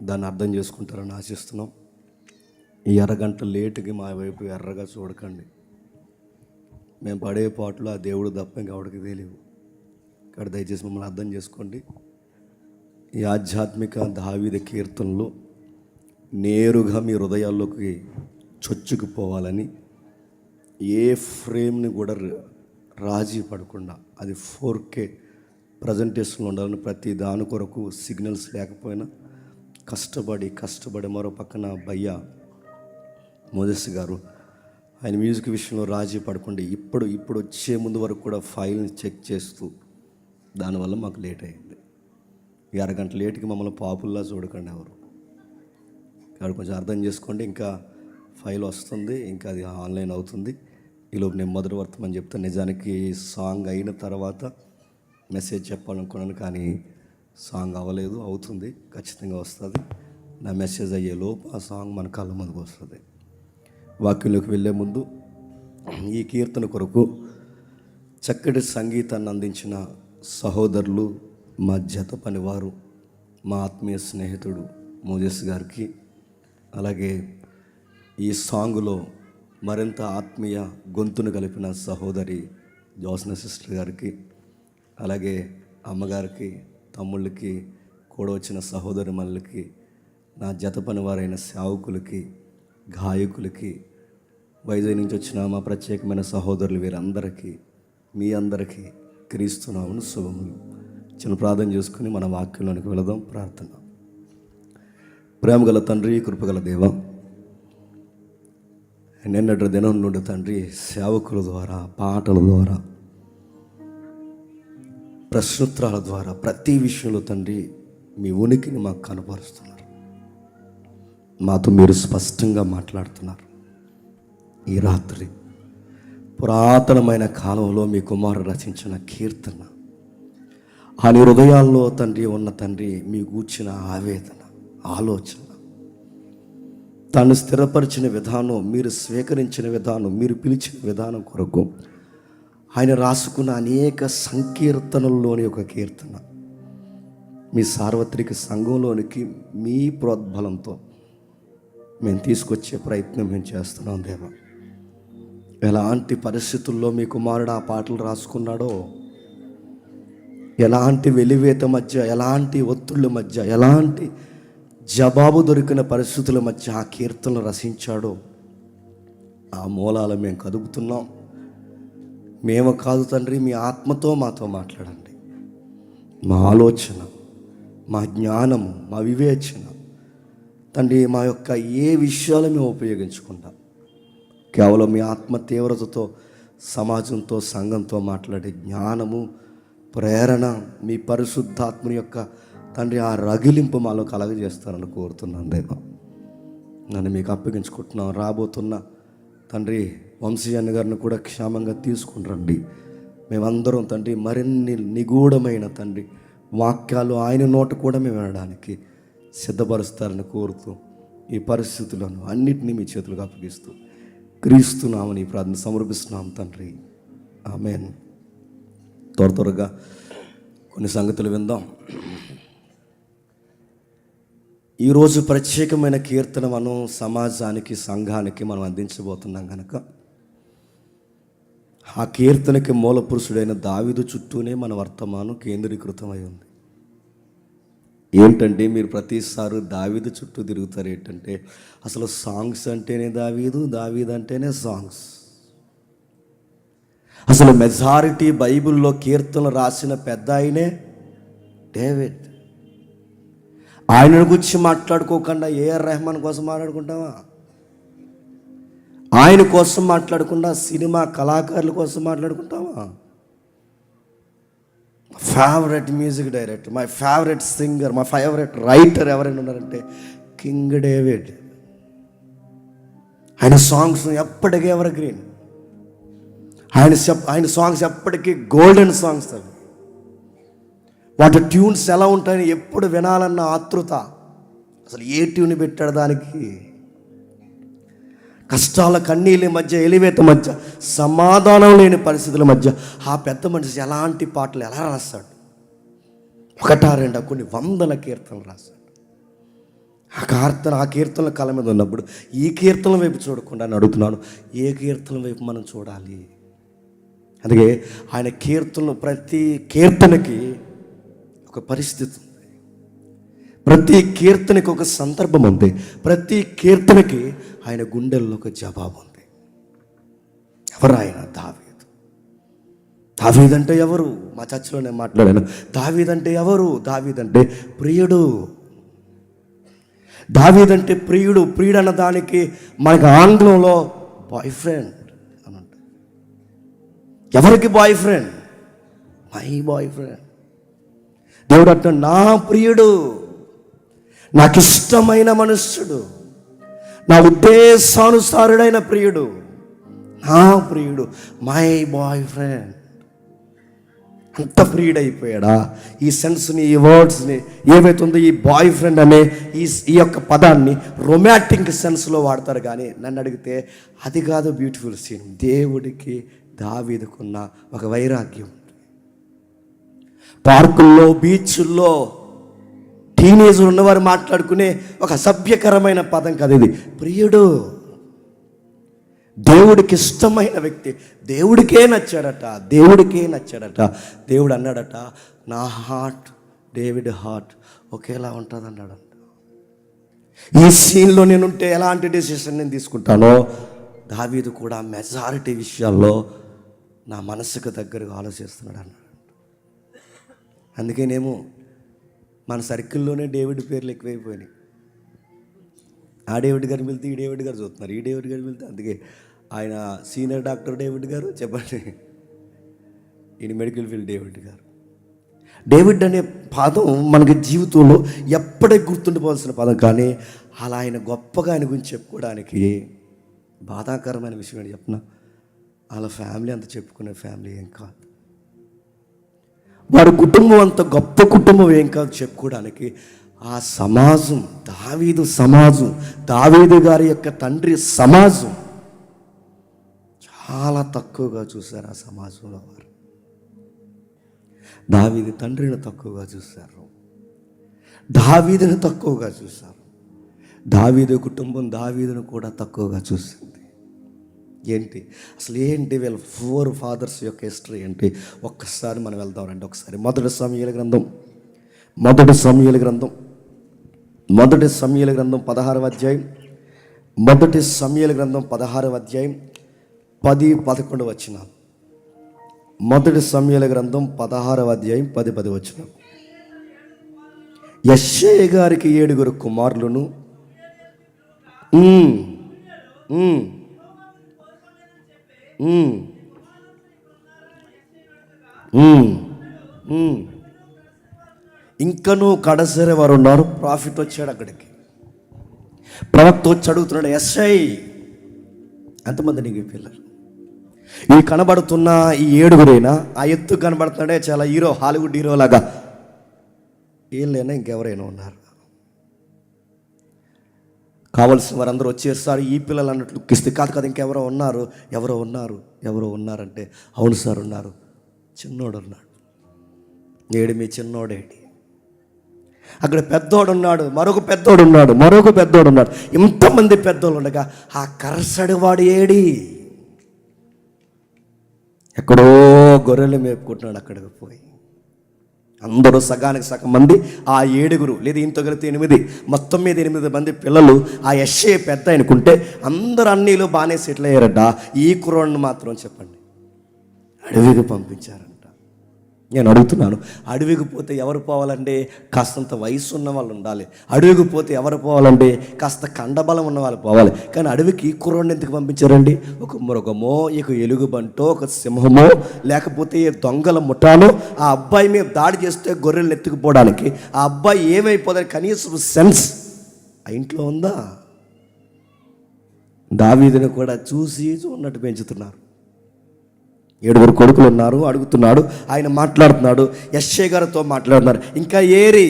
దాన్ని అర్థం చేసుకుంటారని ఆశిస్తున్నాం. ఈ అరగంట లేటుకి మా వైపు ఎర్రగా చూడకండి. మేము పడే పాటలు ఆ దేవుడు తప్ప ఇంకెవడికి తెలియవు. ఇక్కడ దయచేసి మమ్మల్ని అర్థం చేసుకోండి. ఈ ఆధ్యాత్మిక దావీదు కీర్తనలు నేరుగా మీ హృదయాల్లోకి చొచ్చుకుపోవాలని ఏ ఫ్రేమ్ని కూడా రాజీ పడకుండా అది 4K ప్రజెంటేషన్లో ఉండాలని ప్రతి దాని కొరకు సిగ్నల్స్ లేకపోయినా కష్టపడి మరో పక్కన భయ్య మోజెస్ గారు ఆయన మ్యూజిక్ విషయంలో రాజీ పడకుండా ఇప్పుడు వచ్చే ముందు వరకు కూడా ఫైల్ని చెక్ చేస్తూ దానివల్ల మాకు లేట్ అయింది. ఈ అరగంట లేట్కి మమ్మల్ని పాపుల్లా చూడకండి ఎవరు. కాబట్టి కొంచెం అర్థం చేసుకోండి. ఇంకా ఫైల్ వస్తుంది, ఇంకా అది ఆన్లైన్ అవుతుంది. ఈలోపు నేను మొదటి వర్తమని చెప్తాను. నిజానికి సాంగ్ అయిన తర్వాత మెసేజ్ చెప్పాలనుకున్నాను, కానీ సాంగ్ అవ్వలేదు. అవుతుంది, ఖచ్చితంగా వస్తుంది. నా మెసేజ్ అయ్యేలోపు ఆ సాంగ్ మన కళ్ళ ముందుకు వస్తుంది. వాక్యంలోకి వెళ్ళే ముందు ఈ కీర్తన కొరకు చక్కటి సంగీతాన్ని అందించిన సహోదరులు, మా జత పనివారు, మా ఆత్మీయ స్నేహితుడు మోజెస్ గారికి, అలాగే ఈ సాంగులో మరింత ఆత్మీయ గొంతును కలిపిన సహోదరి జోస్న సిస్టర్ గారికి, అలాగే అమ్మగారికి, తమ్ముళ్ళకి, కూడా వచ్చిన సహోదరి మనులకి, నా జత పనివారైన సేవకులకి, గాయకులకి, వైజాగ్ నుంచి వచ్చిన మా ప్రత్యేకమైన సహోదరులు వీరందరికీ, మీ అందరికీ క్రీస్తునామమున శుభములు. చిన్న ప్రార్థన చేసుకుని మన వాక్యంలోనికి వెళదాం. ప్రార్థన. ప్రేమగల తండ్రి, కృపగల దేవ, నిన్నటి దినం నుండి తండ్రి సేవకుల ద్వారా, పాటల ద్వారా, ప్రశ్నోత్తరాల ద్వారా ప్రతి విషయంలో తండ్రి మీ ఉనికిని మాకు కనపరుస్తున్నారు. మాతో మీరు స్పష్టంగా మాట్లాడుతున్నారు. ఈ రాత్రి పురాతనమైన కాలంలో మీ కుమారుడు రచించిన కీర్తన, ఆ హృదయాల్లో తండ్రి ఉన్న తండ్రి మీ గూర్చిన ఆవేదన, ఆలోచన, తాను స్థిరపరిచిన విధానం, మీరు స్వీకరించిన విధానం, మీరు పిలిచిన విధానం కొరకు ఆయన రాసుకున్న అనేక సంకీర్తనల్లోని ఒక కీర్తన మీ సార్వత్రిక సంఘంలోనికి మీ ప్రోద్బలంతో మేము తీసుకొచ్చే ప్రయత్నం మేము చేస్తున్నాం దేవా. ఎలాంటి పరిస్థితుల్లో మీ కుమారుడు ఆ పాటలు రాసుకున్నాడో, ఎలాంటి వెలివేత మధ్య, ఎలాంటి ఒత్తిళ్ళ మధ్య, ఎలాంటి జవాబు దొరికిన పరిస్థితుల మధ్య ఆ కీర్తనలు రచించాడో ఆ మూలాలు మేము కదుపుతున్నాం. మేము కాదు తండ్రి, మీ ఆత్మతో మాతో మాట్లాడండి. మా ఆలోచన, మా జ్ఞానము, మా వివేచన తండ్రి, మా యొక్క ఏ విషయాలు మేము ఉపయోగించుకుంటాం, కేవలం మీ ఆత్మ తీవ్రతతో సమాజంతో, సంఘంతో మాట్లాడే జ్ఞానము, ప్రేరణ, మీ పరిశుద్ధాత్మని యొక్క తండ్రి ఆ రగిలింపు మాలో కలగజేస్తారని కోరుతున్నాను దేవా. నన్ను మీకు అప్పగించుకుంటున్నాం. రాబోతున్న తండ్రి వంశీయన్న గారిని కూడా క్షేమంగా తీసుకుని రండి. మేమందరం తండ్రి మరిన్ని నిగూఢమైన తండ్రి వాక్యాలు ఆయన నోట కూడా మేము వినడానికి సిద్ధపరుస్తారని కోరుతూ ఈ పరిస్థితులను అన్నిటినీ మీ చేతులకు అప్పగిస్తూ క్రీస్తునామని ప్రార్థన సమర్పిస్తున్నాం తండ్రి. ఆమేన్. త్వరగా కొన్ని సంగతులు విందాం. ఈరోజు ప్రత్యేకమైన కీర్తన మనం సమాజానికి, సంఘానికి మనం అందించబోతున్నాం కనుక ఆ కీర్తనకి మూల పురుషుడైన దావీదు చుట్టూనే మన వర్తమానం కేంద్రీకృతమై ఉంది. ఏంటంటే మీరు ప్రతిసారి దావీదు చుట్టూ తిరుగుతారు. ఏంటంటే అసలు సాంగ్స్ అంటేనే దావీదు, దావీదు అంటేనే సాంగ్స్. అసలు మెజారిటీ బైబిల్లో కీర్తనలు రాసిన పెద్ద ఆయనే డేవిడ్. ఆయన గురించి మాట్లాడుకోకుండా ఏఆర్ రెహమాన్ కోసం మాట్లాడుకుంటావా? ఆయన కోసం మాట్లాడకుండా సినిమా కళాకారుల కోసం మాట్లాడుకుంటావా? Favourite music director, my favourite singer, my favourite writer ఎవరైనా ఉన్నారంటే కింగ్ డేవిడ్. ఆయన సాంగ్స్ ఎప్పటికీ ఎవర్ గ్రీన్. ఆయన సాంగ్స్ ఎప్పటికీ గోల్డెన్ సాంగ్స్. అవి వాటి ట్యూన్స్ ఎలా ఉంటాయని ఎప్పుడు వినాలన్న ఆతృత. అసలు ఏ ట్యూన్ పెట్టాడు దానికి? కష్టాల కన్నీళ్ళ మధ్య, ఎలివేత మధ్య, సమాధానం లేని పరిస్థితుల మధ్య ఆ పెద్ద మనిషి ఎలాంటి పాటలు ఎలా రాస్తాడు? ఒకటా రెండా కొన్ని వందల కీర్తనలు రాస్తాడు. ఆ కీర్తనల కళ మీద ఉన్నప్పుడు ఈ కీర్తన వైపు చూడకుండా అని అడుగుతున్నాను, ఏ కీర్తన వైపు మనం చూడాలి? అందుకే ఆయన కీర్తనలు, ప్రతి కీర్తనకి ఒక పరిస్థితి ఉంది, ప్రతి కీర్తనకి ఒక సందర్భం ఉంది, ప్రతి కీర్తనకి ఆయన గుండెల్లో ఒక జవాబు ఉంది. ఎవరు ఆయన? దావీదు. దావీదంటే ఎవరు? మా చర్చిలో నేను మాట్లాడాను. దావీదంటే ఎవరు? దావీదంటే ప్రియుడు. దావీదంటే ప్రియుడు. ప్రియుడు అన్న దానికి మనకి ఆంగ్లంలో బాయ్ ఫ్రెండ్ అని అంటారు. ఎవరికి boy friend? My boy friend. దేవుడు అంటాడు, నా ప్రియుడు, నాకు ఇష్టమైన మనుష్యుడు, నా ఉద్దేశానుసారుడైన ప్రియుడు, నా ప్రియుడు, మై బాయ్ ఫ్రెండ్. అంత ప్రియుడైపోయాడా? ఈ సెన్స్ని, ఈ వర్డ్స్ని ఏవైతే ఉందో, ఈ బాయ్ ఫ్రెండ్ అనే ఈ యొక్క పదాన్ని రొమాంటిక్ సెన్స్లో వాడతారు. కానీ నన్ను అడిగితే అది కాదు బ్యూటిఫుల్ సీన్. దేవుడికి దావీదుకున్న ఒక వైరాగ్యం. పార్కుల్లో, బీచ్ల్లో టీనేజ్లు ఉన్నవారు మాట్లాడుకునే ఒక అసభ్యకరమైన పదం కాదు ఇది. ప్రియుడు, దేవుడికి ఇష్టమైన వ్యక్తి, దేవుడికే నచ్చాడట, దేవుడికే నచ్చాడట. దేవుడు అన్నాడట, నా హార్ట్ డేవిడ్ హార్ట్ ఒకేలా ఉంటుంది అన్నాడట. ఈ సీన్లో నేనుంటే ఎలాంటి డెసిషన్ నేను తీసుకుంటానో, దావీదు కూడా మెజారిటీ విషయాల్లో నా మనసుకు దగ్గరగా ఆలోచిస్తున్నాడు అన్నాడు. అందుకేనేమో మన సర్కిల్లోనే డేవిడ్ పేర్లు ఎక్కువైపోయినాయి. ఆ డేవిడ్ గారిని వెళ్తే ఈ డేవిడ్ గారు చూస్తున్నారు, ఈ డేవిడ్ గారిని వెళ్తే. అందుకే ఆయన సీనియర్ డాక్టర్ డేవిడ్ గారు, చెప్పండి, ఈయన మెడికల్ ఫీల్డ్ డేవిడ్ గారు. డేవిడ్ అనే పదం మనకి జీవితంలో ఎప్పటికీ గుర్తుండిపోవాల్సిన పదం. కానీ అలా ఆయన గొప్పగా ఆయన గురించి చెప్పుకోవడానికి బాధాకరమైన విషయం ఏంటి చెప్పిన, వాళ్ళ ఫ్యామిలీ అంత చెప్పుకునే ఫ్యామిలీ ఏం కాదు, వారి కుటుంబం అంత గొప్ప కుటుంబం ఏం కాదు చెప్పుకోవడానికి. ఆ సమాజం, దావీదు సమాజం, దావీదు గారి యొక్క తండ్రి సమాజం చాలా తక్కువగా చూశారు. ఆ సమాజంలో వారు దావీదు తండ్రిని తక్కువగా చూశారు, దావీదుని తక్కువగా చూశారు. దావీదు కుటుంబం దావీదును కూడా తక్కువగా చూసింది. ఏంటి అసలు ఏంటి వీళ్ళ 4 ఫాదర్స్ యొక్క హిస్టరీ ఏంటి? ఒక్కసారి మనం వెళ్దాం రండి. ఒకసారి మొదటి సమూయేలు గ్రంథం 16వ అధ్యాయం, మొదటి సమూయేలు గ్రంథం 16వ అధ్యాయం 10-11 వచనాలు. మొదటి సమూయేలు గ్రంథం 16వ అధ్యాయం 10-10 వచనం. యెష్షయి గారికి 7 కుమారులను ఇంకనూ కడసరి వారు ఉన్నారు. ప్రాఫిట్ వచ్చాడు అక్కడికి, ప్రవక్త వచ్చి అడుగుతున్నాడు, యెష్షయి ఎంతమంది నీకు పిల్లలు? ఈ కనబడుతున్న ఈ 7 ఆ ఎత్తు కనబడుతున్నాడే చాలా హీరో, హాలీవుడ్ హీరో లాగా, వీళ్ళైనా ఇంకెవరైనా ఉన్నారు? కావలసిన వారందరూ వచ్చేస్తారు. ఈ పిల్లలు అన్నట్లు కిస్తే కాదు, ఇంకెవరో ఉన్నారంటే, అవును సార్ ఉన్నారు, చిన్నోడు ఉన్నాడు. ఏడు మీ చిన్నోడేంటి? అక్కడ పెద్దోడు ఉన్నాడు, మరొక పెద్దోడు ఉన్నాడు. ఇంతమంది పెద్దోళ్ళు ఉండగా ఆ కరసడి వాడు ఏడి? ఎక్కడో గొర్రెలు మేపుకుంటున్నాడు. అక్కడికి పోయి అందరూ సగానికి సగం మంది, ఆ 7 లేదా ఇంతో కలిపితే 8, మొత్తం మీద 8 మంది పిల్లలు ఆ యెష్షయి పెద్ద అనుకుంటే అందరు అన్నీలు బాగానే సెటిల్ అయ్యారట. ఈ కుర్రోడిని మాత్రం చెప్పండి అడవికి పంపించారంట. నేను అడుగుతున్నాను, అడవికి పోతే ఎవరు పోవాలంటే కాస్తంత వయసు ఉన్న వాళ్ళు ఉండాలి. అడవికి పోతే ఎవరు పోవాలంటే కాస్త కండబలం ఉన్న వాళ్ళు పోవాలి. కానీ అడవికి కుర్రోడిని ఎందుకు పంపించారండి? ఒక మృగమో, ఇక ఎలుగుబంటో, ఒక సింహమో, లేకపోతే దొంగల ముఠానో ఆ అబ్బాయి మీద దాడి చేస్తే గొర్రెలను ఎత్తుకుపోవడానికి ఆ అబ్బాయి ఏమైపోదని కనీసం సెన్స్ ఆ ఇంట్లో ఉందా? దావీదుని కూడా చూసి ఉన్నట్టు పెంచుతున్నారు. 7 కొడుకులు ఉన్నారు. అడుగుతున్నాడు, ఆయన మాట్లాడుతున్నాడు, యెష్షయి గారితో మాట్లాడుతున్నారు. ఇంకా ఏరి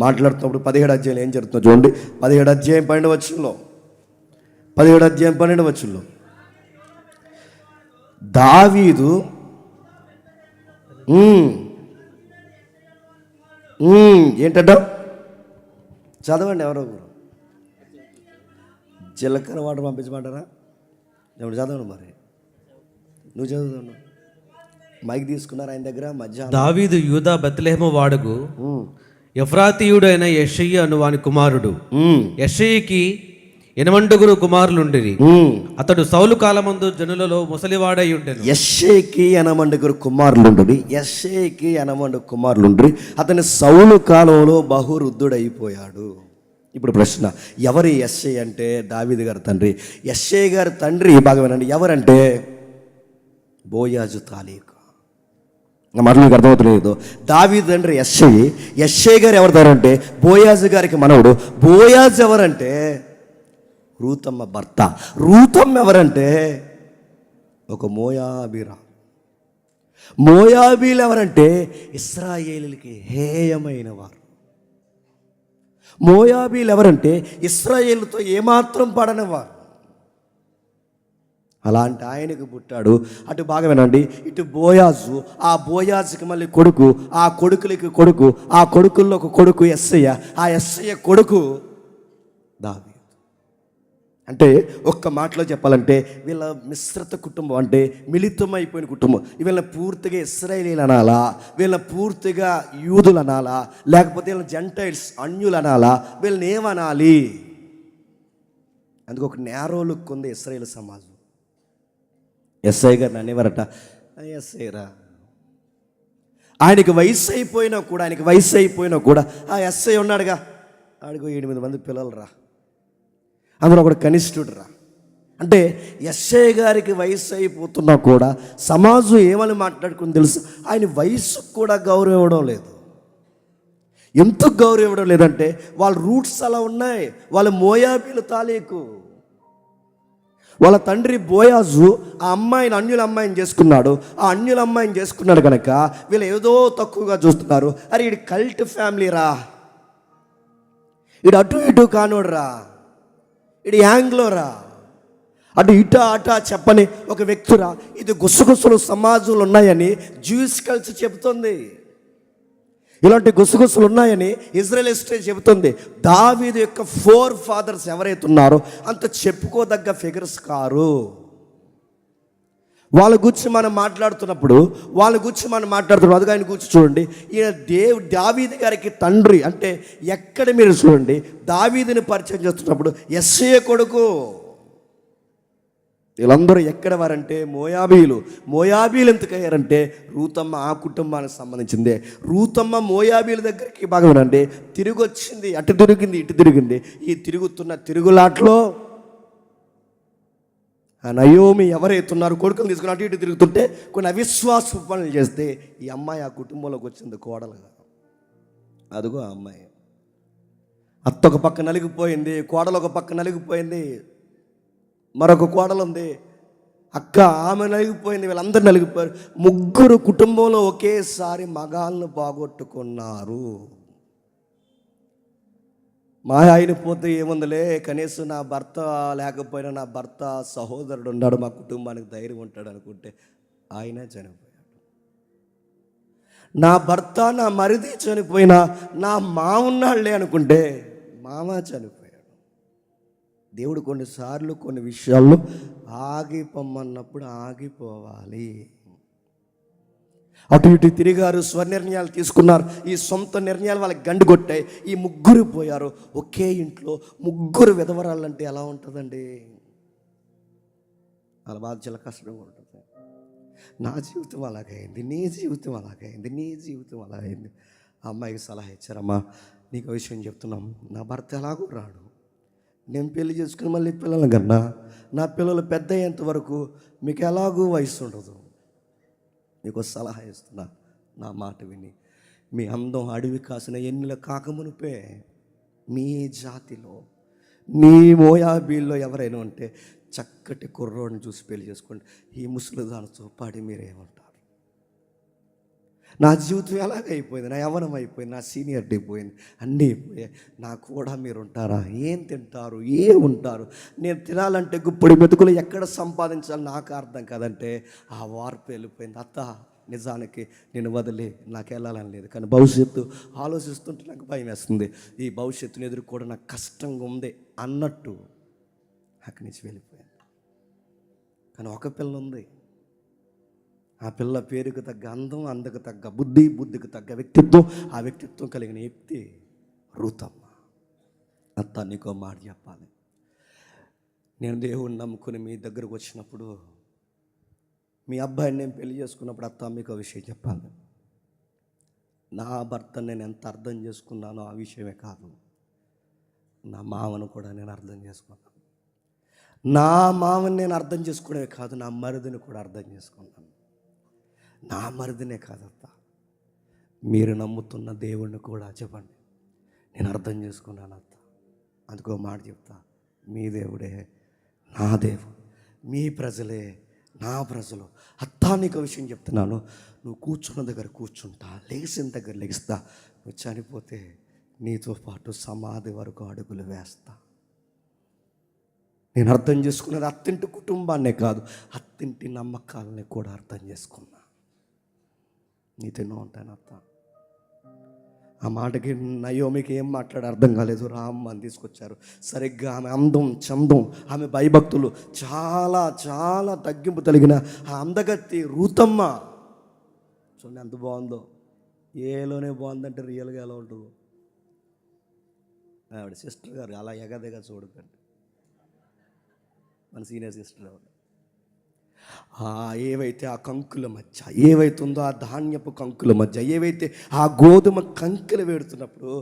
మాట్లాడుతున్నప్పుడు 17వ అధ్యాయంలో ఏం జరుగుతుందో చూడండి. 17వ అధ్యాయం 12వ వచనంలో, 17వ అధ్యాయం 12వ వచనంలో దావీదు ఏంటంట? చదవండి ఎవరో జీలకర్ర వాటర్ పంపించమంటారా? ఎవరు చదవండి మరి, నువ్వు చదువుతున్నావు. మైక్ తీసుకున్నారు ఆయన దగ్గర. మధ్యాహ్నం దావీదు యూదా బెత్లెహేము వాడుగు ఎఫ్రాతీయుడైన యెషయి అను వాని కుమారుడు. యెషయికి 8 కుమారులుండిరి. అతడు సౌలు కాలమందు జనులలో ముసలివాడై ఉండెను. యెషయికి 8 కుమారులుండ్రి. యెషయికి 8 కుమారులుండ్రి. అతని సౌలు కాలంలో బహువృద్ధుడైపోయాడు. ఇప్పుడు ప్రశ్న, ఎవరి యెషయి అంటే? దావీదు గారి తండ్రి. యెషయి గారి తండ్రి బాగా వినండి, ఎవరంటే బోయాజు తాలీకు. నా మాటలు మీకు అర్థమవుతలేదు. దావీదు తండ్రి యెషయి. యెషయి గారు ఎవరుతారంటే బోయాజు గారికి మనవడు. బోయాజు ఎవరంటే రూతమ్మ భర్త. రూతమ్మ ఎవరంటే ఒక మోయాబీరా. మోయాబీలు ఎవరంటే ఇశ్రాయేలుకి హేయమైన వారు. మోయాబీలు ఎవరంటే ఇశ్రాయేలుతో ఏమాత్రం పడని వారు. అలాంటి ఆయనకు పుట్టాడు. అటు బాగా వినండి, ఇటు బోయాజు, ఆ బోయాజుకి మళ్ళీ కొడుకు, ఆ కొడుకులకి కొడుకు, ఆ కొడుకుల్లో ఒక కొడుకు యెషయి, ఆ యెషయి కొడుకు దావీదు. అంటే ఒక్క మాటలో చెప్పాలంటే వీళ్ళ మిశ్రిత కుటుంబం, అంటే మిళితమైపోయిన కుటుంబం. వీళ్ళని పూర్తిగా ఇశ్రాయేలీలు అనాలా, వీళ్ళని పూర్తిగా యూదులు అనాలా, లేకపోతే వీళ్ళని జెంటైల్స్ అన్యులు అనాలా, వీళ్ళని ఏమనాలి? అందుకు ఒక నేరో లుక్ ఉంది ఇశ్రాయేల్ సమాజం. యెషయి గారిని అనేవారట, యెషయిరా. ఆయనకి వయసు అయిపోయినా కూడా ఆ యెషయి ఉన్నాడుగా, ఆడికి 8 మంది పిల్లలు రా, అందులో ఒకడు కనిష్ఠుడు రా. అంటే యెషయి గారికి వయసు అయిపోతున్నా కూడా సమాజం ఏమని మాట్లాడుకుని తెలుసు, ఆయన వయసుకు కూడా గౌరవం ఇవ్వడం లేదు. ఎందుకు గౌరవం ఇవ్వడం లేదంటే వాళ్ళ రూట్స్ అలా ఉన్నాయి. వాళ్ళ మోయాబీలు తాలీకు. వాళ్ళ తండ్రి బోయాజు ఆ అమ్మాయిని, అన్యుల అమ్మాయిని చేసుకున్నాడు. ఆ అన్యుల అమ్మాయిని చేసుకున్నాడు కనుక వీళ్ళు ఏదో తక్కువగా చూస్తున్నారు. అరే ఇది కల్ట్ ఫ్యామిలీ రా, ఇది అటు ఇటు కానోడు రా, ఇది యాంగ్లో రా, అటు ఇటా అటా చెప్పని ఒక వ్యక్తురా. ఇది గుసగుసలు సమాజంలో ఉన్నాయని జ్యూస్ కల్చర్ చెబుతుంది. ఇలాంటి గుసగుసలు ఉన్నాయని ఇజ్రాయెల్ హిస్టరీ చెబుతుంది. దావీదు యొక్క 4 ఫాదర్స్ ఎవరైతే ఉన్నారో అంత చెప్పుకోదగ్గ ఫిగర్స్ కారు. వాళ్ళ గురించి మనం మాట్లాడుతున్నప్పుడు అదిగా ఆయన గురించి చూడండి. ఈయన దావీదు గారికి తండ్రి. అంటే ఎక్కడ మీరు చూడండి, దావీదుని పరిచయం చేస్తున్నప్పుడు యెషయి కొడుకు. వీళ్ళందరూ ఎక్కడ వారంటే మోయాబీలు. మోయాబీలు ఎందుకు అయ్యారంటే రూతమ్మ ఆ కుటుంబానికి సంబంధించిందే. రూతమ్మ మోయాబీల దగ్గరికి బాగా వినండి, తిరిగి వచ్చింది. అటు తిరిగింది, ఇటు తిరిగింది. ఈ తిరుగుతున్న తిరుగులాట్లో ఆ నయోమి ఎవరైతే ఉన్నారో కొడుకులు తీసుకుని అటు ఇటు తిరుగుతుంటే కొన్ని అవిశ్వాస పనులు చేస్తే ఈ అమ్మాయి ఆ కుటుంబంలోకి వచ్చింది కోడలుగా. అదిగో ఆ అమ్మాయి. అత్త ఒక పక్క నలిగిపోయింది, కోడలు ఒక పక్క నలిగిపోయింది, మరొక కోడలు ఉంది, అక్క ఆమె నలిగిపోయింది, వీళ్ళందరూ నలిగిపోయారు. 3 కుటుంబంలో ఒకేసారి మగాళ్ళను బాగొట్టుకున్నారు. మా ఆయన పోతే ఏముందిలే, కనీసం నా భర్త లేకపోయినా నా భర్త సహోదరుడు ఉన్నాడు, మా కుటుంబానికి ధైర్యం ఉంటాడు అనుకుంటే ఆయనే చనిపోయాడు. నా భర్త నా మరిది చనిపోయినా నా మా ఉన్నాళ్లే అనుకుంటే మామ చనిపోయాడు. దేవుడు కొన్నిసార్లు కొన్ని విషయాల్లో ఆగిపోమన్నప్పుడు ఆగిపోవాలి. అటు ఇటు తిరిగారు, స్వనిర్ణయాలు తీసుకున్నారు. ఈ సొంత నిర్ణయాలు వాళ్ళకి గండి కొట్టాయి. ఈ 3 పోయారు. ఒకే ఇంట్లో 3 విధవరాలంటే ఎలా ఉంటుందండి? వాళ్ళ బాధ చాలా కష్టంగా ఉంటుంది. నా జీవితం అలాగైంది, నీ జీవితం అలాగైంది, నీ జీవితం అలాగైంది. ఆ అమ్మాయికి సలహా ఇచ్చారమ్మా, నీకు విషయం చెప్తున్నాం, నా భర్త ఎలాగూ రాడు, నేను పెళ్లి చేసుకుని మళ్ళీ పిల్లలు కన్నా నా పిల్లలు పెద్ద అయ్యేంత వరకు మీకు ఎలాగూ వయసు ఉండదు, మీకు సలహా ఇస్తున్నా, నా మాట విని మీ అందం అడవి కాసిన ఎన్నిల కాకమునిపే మీ జాతిలో మీ మోయాబీల్లో ఎవరైనా ఉంటే చక్కటి కుర్రోడిని చూసి పెళ్లి చేసుకోండి. ఈ ముసలిదానితో పాడి మీరేమంటారు? నా జీవితం ఎలాగైపోయింది, నా యవ్వనం అయిపోయింది, నా సీనియర్టీ అయిపోయింది, అన్నీ అయిపోయాయి. నాకు కూడా మీరు ఉంటారా? ఏం తింటారు, ఏం ఉంటారు? నేను తినాలంటే గుప్పుడు మెతుకులు ఎక్కడ సంపాదించాలి నాకు అర్థం కాదంటే ఆ వార్పు వెళ్ళిపోయింది. అత్త నిజానికి నేను వదిలి నాకు వెళ్ళాలని లేదు, కానీ భవిష్యత్తు ఆలోచిస్తుంటే నాకు భయం వేస్తుంది. ఈ భవిష్యత్తుని ఎదుర్కోవడం నాకు కష్టంగా ఉంది అన్నట్టు అక్కడి నుంచి వెళ్ళిపోయాను. కానీ ఒక పిల్ల ఉంది. ఆ పిల్ల పేరుకు తగ్గ అందం, అందకు తగ్గ బుద్ధి, బుద్ధికి తగ్గ వ్యక్తిత్వం, ఆ వ్యక్తిత్వం కలిగిన వ్యక్తి రూతమ్మ. అత్త, నీకో మాట చెప్పాలి. నేను దేవుణ్ణి నమ్ముకుని మీ దగ్గరకు వచ్చినప్పుడు, మీ అబ్బాయిని నేను పెళ్లి చేసుకున్నప్పుడు, అత్త మీకు విషయం చెప్పాలి. నా భర్తను నేను ఎంత అర్థం చేసుకున్నానో ఆ విషయమే కాదు, నా మామను కూడా నేను అర్థం చేసుకున్నాను. నా మామని నేను అర్థం చేసుకోవడమే కాదు, నా మరిదిని కూడా అర్థం చేసుకున్నాను. నా మరిదినే కాదత్త, మీరు నమ్ముతున్న దేవుణ్ణి కూడా చెప్పండి నేను అర్థం చేసుకున్నాను అత్త. అందుకో మాట చెప్తా, మీ దేవుడే నా దేవుడు, మీ ప్రజలే నా ప్రజలు. అత్తా నీకు విషయం చెప్తున్నాను, నువ్వు కూర్చున్న దగ్గర కూర్చుంటా, లేచిన దగ్గర లెగిస్తా, నువ్వు చనిపోతే నీతో పాటు సమాధి వరకు అడుగులు వేస్తా. నేను అర్థం చేసుకున్నది అత్తింటి కుటుంబాన్నే కాదు, అత్తింటి నమ్మకాలని కూడా అర్థం చేసుకున్నా. నీతోనే ఉంటాను అత్త. ఆ మాటకి నయోమికి ఏం మాట్లాడి అర్థం కాలేదు. రామ్మని తీసుకొచ్చారు. సరిగ్గా ఆమె అందం, చందం, ఆమె భయభక్తులు చాలా చాలా తగ్గింపు కలిగిన ఆ అందగత్తి రూతమ్మ చూడండి ఎంత బాగుందో. ఏలోనే బాగుందంటే రియల్గా ఎలా ఉంటుందో. ఆవిడ సిస్టర్ గారు అలా ఎగదగా చూడకండి, మన సీనియర్ సిస్టర్ ఆవిడ. ఏవైతే ఆ కంకుల మధ్య ఏవైతే ఉందో, ఆ ధాన్యపు కంకుల మధ్య ఏవైతే ఆ గోధుమ కంకులు వేడుతున్నప్పుడు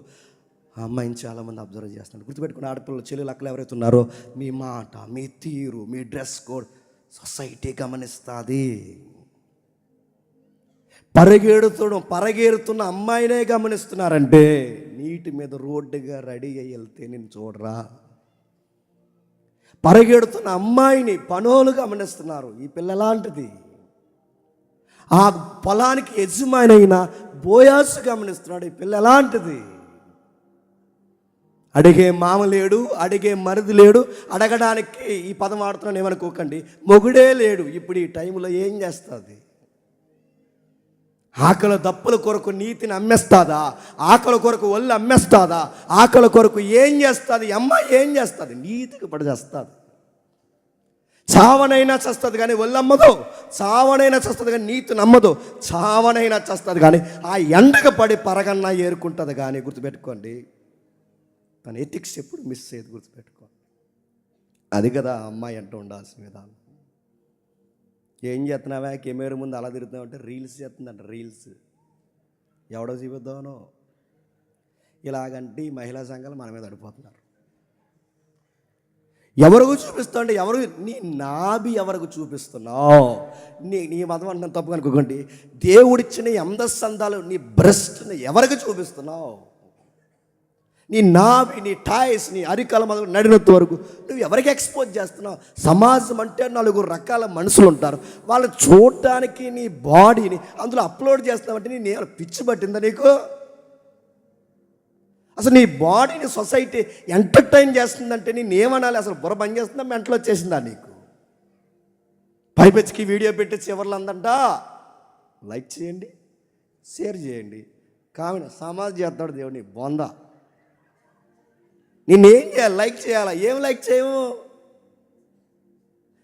ఆ అమ్మాయిని చాలామంది అబ్జర్వ్ చేస్తున్నారు. గుర్తుపెట్టుకుని ఆడపిల్లలు, చెల్లెలు, అక్కలు ఎవరైతే ఉన్నారో, మీ మాట, మీ తీరు, మీ డ్రెస్ కోడ్ సొసైటీ గమనిస్తుంది. పరగేరుతున్న అమ్మాయినే గమనిస్తున్నారంటే, నీటి మీద రోడ్డుగా రెడీ అయ్యి వెళ్తే నేను చూడరా. పరిగెడుతున్న అమ్మాయిని పనోలు గమనిస్తున్నారు. ఈ పిల్ల ఎలాంటిది? ఆ పొలానికి యజమాని అయిన బోయాసు గమనిస్తున్నాడు. ఈ పిల్ల ఎలాంటిది? అడిగే మామ లేడు, అడిగే మరిది లేడు. అడగడానికి ఈ పదం ఆడుతున్నాను ఏమనుకోకండి, మొగుడే లేడు. ఇప్పుడు ఈ టైంలో ఏం చేస్తుంది? ఆకలి దప్పుల కొరకు నీతిని అమ్మేస్తుందా? ఆకలి కొరకు ఒళ్ళు అమ్మేస్తుందా? ఆకలి కొరకు ఏం చేస్తుంది? అమ్మాయి ఏం చేస్తుంది? నీతికి పడి చేస్తుంది. చావనైనా చస్తుంది కానీ ఒళ్ళు అమ్మదు, చావనైనా చస్తుంది కానీ నీతి నమ్మదు, చావనైనా చస్తుంది కానీ ఆ ఎండకు పడి పరగన్నా ఏరుకుంటుంది. కానీ గుర్తుపెట్టుకోండి, తన ఎథిక్స్ ఎప్పుడు మిస్ అయ్యేది గుర్తుపెట్టుకోండి. అది కదా అమ్మాయి అంటూ ఉండాల్సిన విధానం. ఏం చేస్తున్నావా, కెమెరా ముందు అలా తిరుగుతున్నావు అంటే రీల్స్ చేస్తుందంట. రీల్స్ ఎవడో చూపిద్దామనో ఇలాగంటే ఈ మహిళా సంఘాలు మన మీద అడిపోతున్నారు. ఎవరికి చూపిస్తావు అంటే ఎవరు, నీ నాభి ఎవరికి చూపిస్తున్నావు? నీ మతం అంటే తప్పు అనుకోకండి, దేవుడిచ్చిన అందస్తందాలు నీ బ్రెస్ట్ని ఎవరికి చూపిస్తున్నావు? నీ నాభి, నీ టాయ్స్, నీ అరికాల మొదలు నడినొత్తు వరకు నువ్వు ఎవరికి ఎక్స్పోజ్ చేస్తున్నావు? సమాజం అంటే 4 రకాల మనుషులు ఉంటారు. వాళ్ళు చూడటానికి నీ బాడీని అందులో అప్లోడ్ చేస్తున్నావంటే నీ పిచ్చి పట్టిందా నీకు? అసలు నీ బాడీని సొసైటీ ఎంటర్టైన్ చేస్తుందంటే నేను ఏమనాలి? అసలు బుర్ర పని చేస్తుందా, మెంటలు వచ్చేసిందా నీకు? పైపెచ్చికి వీడియో పెట్టి చివర్లు అందంట లైక్ చేయండి, షేర్ చేయండి, కామెంట్ సమాజ్ చేస్తాడు దేవుని బొందా. నేనేం చేయాలి? లైక్ చేయాలా? ఏం లైక్ చేయము?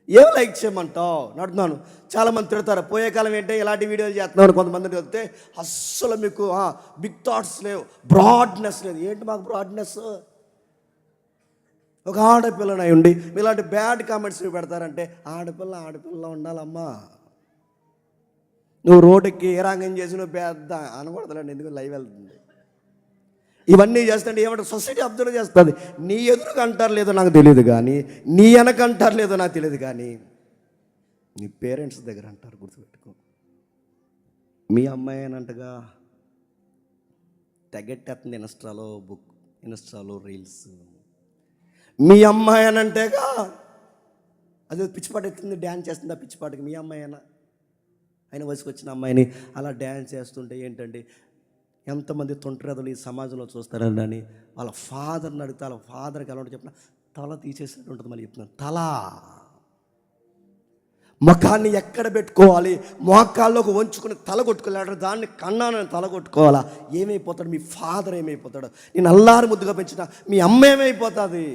ఏం లైక్ చేయమంటావు? నడుతున్నాను. చాలామంది తిడతారు, పోయే కాలం ఏంటంటే ఇలాంటి వీడియోలు చేస్తున్నాను. కొంతమంది వస్తే అస్సలు మీకు బిగ్ థాట్స్ లేవు, బ్రాడ్నెస్ లేదు. ఏంటి మాకు బ్రాడ్నెస్? ఒక ఆడపిల్లనై ఉండి ఇలాంటి బ్యాడ్ కామెంట్స్ పెడతారంటే ఆడపిల్ల ఉండాలమ్మా. నువ్వు రోడ్డుకి ఏ రంగం చేసి నువ్వు పెద్ద అనకూడదులేండి, ఎందుకు లైవ్ వెళ్తుంది. ఇవన్నీ చేస్తుంటే ఏమంటారు? సొసైటీ అబ్జర్వ్ చేస్తుంది. నీ ఎదురుగా అంటారు లేదో నాకు తెలియదు కానీ, నీ వెనక అంటారు లేదో నాకు తెలియదు కానీ, నీ పేరెంట్స్ దగ్గర అంటారు. గుర్తుపెట్టుకో. మీ అమ్మాయి అనంటగా తెగెట్టేస్తుంది ఇన్స్టాలో రీల్స్. మీ అమ్మాయి అనంటేగా అది పిచ్చిపాట ఎత్తుంది, డ్యాన్స్ చేస్తుంది. ఆ పిచ్చిపాటకి మీ అమ్మాయి ఆయన వయసుకు వచ్చిన అమ్మాయిని అలా డ్యాన్స్ చేస్తుంటే ఏంటండి, ఎంతమంది తొంటరెదలు ఈ సమాజంలో చూస్తారండి అని వాళ్ళ ఫాదర్ని అడిగితే వాళ్ళ ఫాదర్కి ఎలా ఉంటుంది చెప్పిన తల తీసేసినట్టు ఉంటుంది. మళ్ళీ చెప్తున్నాను, తల ముఖాన్ని ఎక్కడ పెట్టుకోవాలి, మోకాల్లోకి వంచుకుని తల కొట్టుకోలేడు, దాన్ని కన్నానని తల కొట్టుకోవాలా? ఏమైపోతాడు మీ ఫాదర్? ఏమైపోతాడు? నేను అల్లారు ముద్దుగా పెంచిన మీ అమ్మ ఏమైపోతుంది?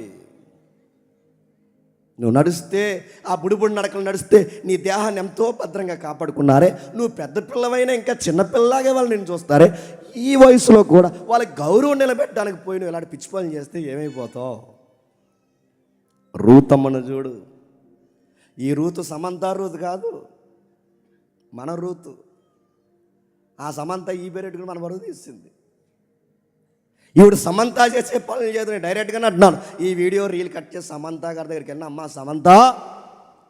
నువ్వు నడిస్తే, ఆ బుడిబుడి నడకలు నడిస్తే నీ దేహాన్ని ఎంతో భద్రంగా కాపాడుకున్నారే. నువ్వు పెద్ద పిల్లవైనా ఇంకా చిన్నపిల్లలాగే వాళ్ళు నేను చూస్తారే. ఈ వయసులో కూడా వాళ్ళకి గౌరవం నిలబెట్టడానికి పోయి నువ్వు ఇలాంటి పిచ్చి పనులు చేస్తే ఏమైపోతావు? రూతమ్మను చూడు. ఈ రూతు సమంత రూతు కాదు, మన రూతు. ఆ సమంత ఈ పేరెట్టుకుని మన బరువు తీసింది. ఈవిడ సమంత చేసే పనులు చేద్దాం డైరెక్ట్గానే అంటున్నాను. ఈ వీడియో రీల్ కట్ చేసి సమంత గారి దగ్గరికి వెళ్ళిన, అమ్మ సమంత,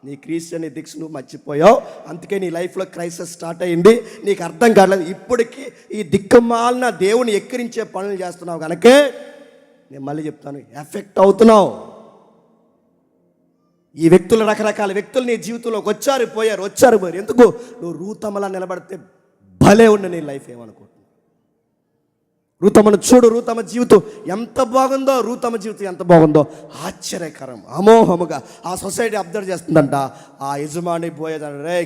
నీ క్రిస్టియన్ ఎథిక్స్ నువ్వు మర్చిపోయావు, అందుకే నీ లైఫ్లో క్రైసిస్ స్టార్ట్ అయ్యింది, నీకు అర్థం కావట్లేదు. ఇప్పటికీ ఈ దిక్కుమాలిన దేవుని ఎక్కిరించే పనులు చేస్తున్నావు కనుకే నేను మళ్ళీ చెప్తాను, ఎఫెక్ట్ అవుతున్నావు. ఈ వ్యక్తులు, రకరకాల వ్యక్తులు నీ జీవితంలోకి వచ్చారు పోయారు. ఎందుకు? నువ్వు రూతమ్మలా నిలబడితే భలే ఉన్న నీ లైఫ్ ఏమనుకుంటున్నావు? రూతమ్మను చూడు, రూతమ్మ జీవితం ఎంత బాగుందో, రూతమ్మ జీవితం ఎంత బాగుందో, ఆశ్చర్యకరం. అమోహముగా ఆ సొసైటీ అబ్జర్వ్ చేస్తుందంట. ఆ యజమాని పోయేదంట, రే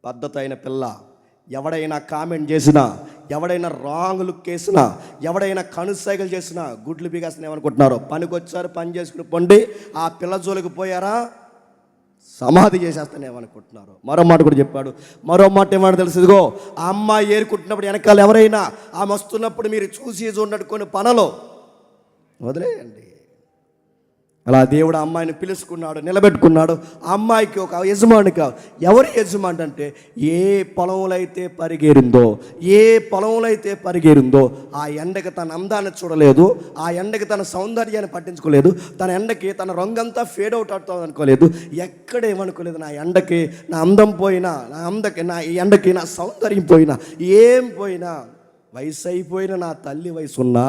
పద్ధతి అయిన పిల్ల, ఎవడైనా కామెంట్ చేసినా, ఎవడైనా రాంగ్ లుక్ వేసినా, ఎవడైనా కనుసైగలు చేసినా గుడ్లు బిగాసిన ఏమనుకుంటున్నారు? పనికొచ్చారు, పని చేసుకుని పొండి. ఆ పిల్ల జోలికి పోయారా, సమాధి చేసేస్తాను ఏమనుకుంటున్నారు? మరో మాట కూడా చెప్పాడు. మరో మాట ఏమన్నా తెలుసు? ఇదిగో ఆ అమ్మాయి ఏరుకుంటున్నప్పుడు వెనకాల ఎవరైనా ఆమె వస్తున్నప్పుడు మీరు చూసి చూడట్టు కొన్ని పనులు వదిలేయండి. అలా దేవుడు ఆ అమ్మాయిని పిలుచుకున్నాడు, నిలబెట్టుకున్నాడు. ఆ అమ్మాయికి ఒక యజమాని కాదు. ఎవరి యజమాని అంటే, ఏ పొలంలో అయితే పరిగేరిందో ఆ ఎండకి తన అందాన్ని చూడలేదు, ఆ ఎండకి తన సౌందర్యాన్ని పట్టించుకోలేదు, తన ఎండకి తన రంగంతా ఫేడ్ అవుట్ అవుతుంది అనుకోలేదు, ఎక్కడ ఏమనుకోలేదు. నా ఎండకి నా అందం పోయినా, నా ఎండకి నా సౌందర్యం పోయినా, ఏం పోయినా, వయసు అయిపోయినా, నా తల్లి వయసు ఉన్నా,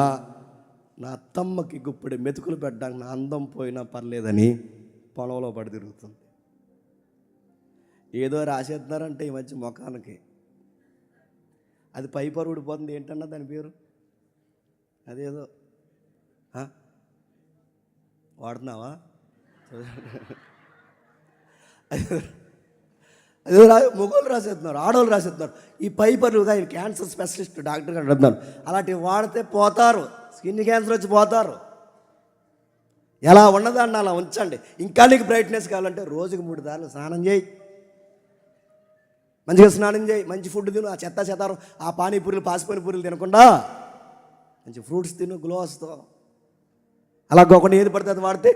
నా అత్తమ్మకి గుప్పెడు మెతుకులు పెట్టడానికి నా అందం పోయినా పర్లేదని పొలంలో పడి తిరుగుతుంది. ఏదో రాసేస్తున్నారంటే ఈ మధ్య ముఖానికి, అది పైపరు ఊడిపోతుంది. ఏంటన్నా దాని పేరు? అదేదో వాడుతున్నావా? అదే మొగోళ్ళు రాసేస్తున్నారు, ఆడవాళ్ళు రాసేస్తున్నారు. ఈ పైపర్లుగా ఈ క్యాన్సర్ స్పెషలిస్ట్ డాక్టర్ గారు అడుగుతున్నారు, అలాంటివి వాడితే పోతారు, స్కిన్ క్యాన్సర్ వచ్చి పోతారు. ఎలా ఉన్నదాన్ని అలా ఉంచండి. ఇంకా నీకు బ్రైట్నెస్ కావాలంటే రోజుకి 3 సార్లు స్నానం చేయి, మంచిగా స్నానం చేయి, మంచి ఫుడ్ తిను. ఆ చెత్తారం, ఆ పానీపూరీలు, పాసిపోయిన పూరీలు తినకుండా మంచి ఫ్రూట్స్ తిను, గ్లో వస్తావు. అలా ఒకటి ఏది పడితే అది వాడితే